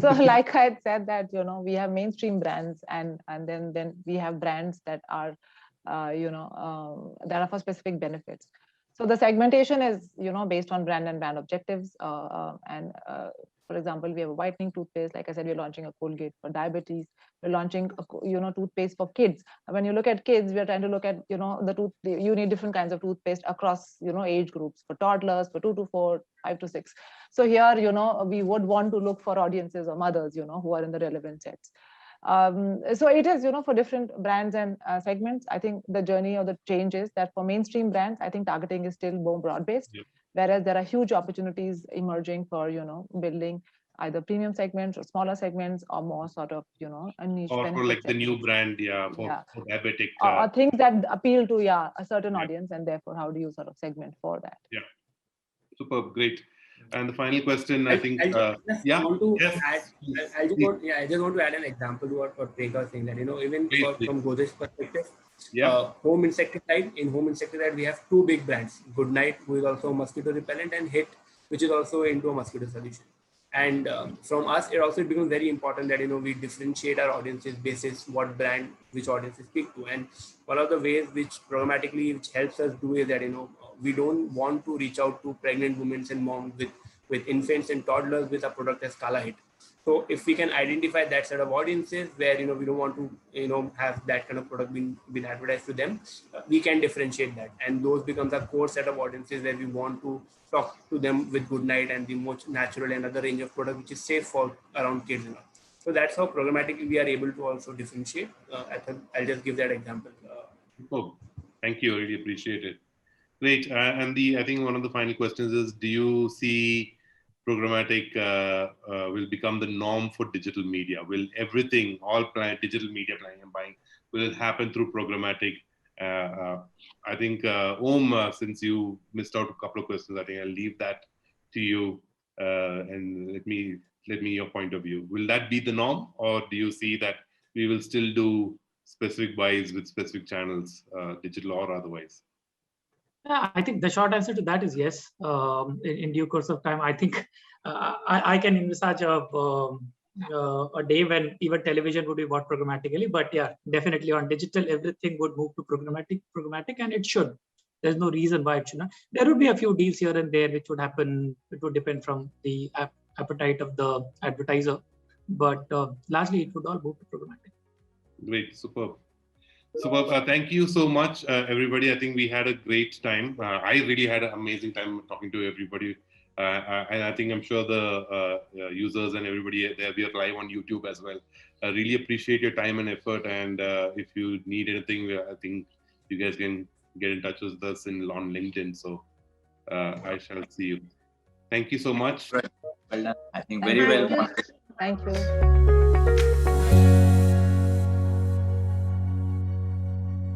like I had said that, we have mainstream brands and then we have brands that are, that are for specific benefits. So the segmentation is, based on brand and brand objectives. For example, we have a whitening toothpaste. Like I said, we're launching a Colgate for diabetes. We're launching a, toothpaste for kids. When you look at kids, we're trying to look at, you need different kinds of toothpaste across, age groups, for toddlers, for 2 to 4, 5 to 6. So here, we would want to look for audiences or mothers, who are in the relevant sets. So it is, for different brands and segments. I think the journey or the change is that for mainstream brands, I think targeting is still more broad-based. Yep. Whereas there are huge opportunities emerging for, building either premium segments or smaller segments or more sort of, a niche. Or for like segments. The new brand, for diabetic. Or things that appeal to, a certain audience, and therefore how do you sort of segment for that? Yeah, superb, great. And the final question, I think, I just want to add an example to what Priyanka was saying, that, even from Godrej's perspective, home insecticide, we have 2 big brands, Goodnight, who is also mosquito repellent, and Hit, which is also into a mosquito solution. And from us, it also becomes very important that, we differentiate our audiences basis what brand, which audiences speak to. And one of the ways which helps us do is that, we don't want to reach out to pregnant women and moms with infants and toddlers with a product as Kala Hit. So if we can identify that set of audiences where, we don't want to, have that kind of product being advertised to them, we can differentiate that. And those becomes a core set of audiences where we want to talk to them with Goodnight and the most natural and other range of product which is safe for around kids. So that's how programmatically we are able to also differentiate. I'll just give that example. Thank you. I really appreciate it. Great. And I think one of the final questions is, do you see programmatic will become the norm for digital media? Will everything, all digital media planning and buying, will it happen through programmatic? I think, Om, since you missed out a couple of questions, I think I'll leave that to you and let me your point of view. Will that be the norm, or do you see that we will still do specific buys with specific channels, digital or otherwise? Yeah, I think the short answer to that is yes. In due course of time, I think I can envisage a day when even television would be bought programmatically. But yeah, definitely on digital, everything would move to programmatic, and it should. There's no reason why it should not. There would be a few deals here and there which would happen. It would depend from the appetite of the advertiser, but largely it would all move to programmatic. Great, superb. So thank you so much, everybody. I think we had a great time. I really had an amazing time talking to everybody. And I think I'm sure the users and everybody there, we are live on YouTube as well. I really appreciate your time and effort. And if you need anything, I think you guys can get in touch with us on LinkedIn. So I shall see you. Thank you so much. Well done. I think very well. Thank you.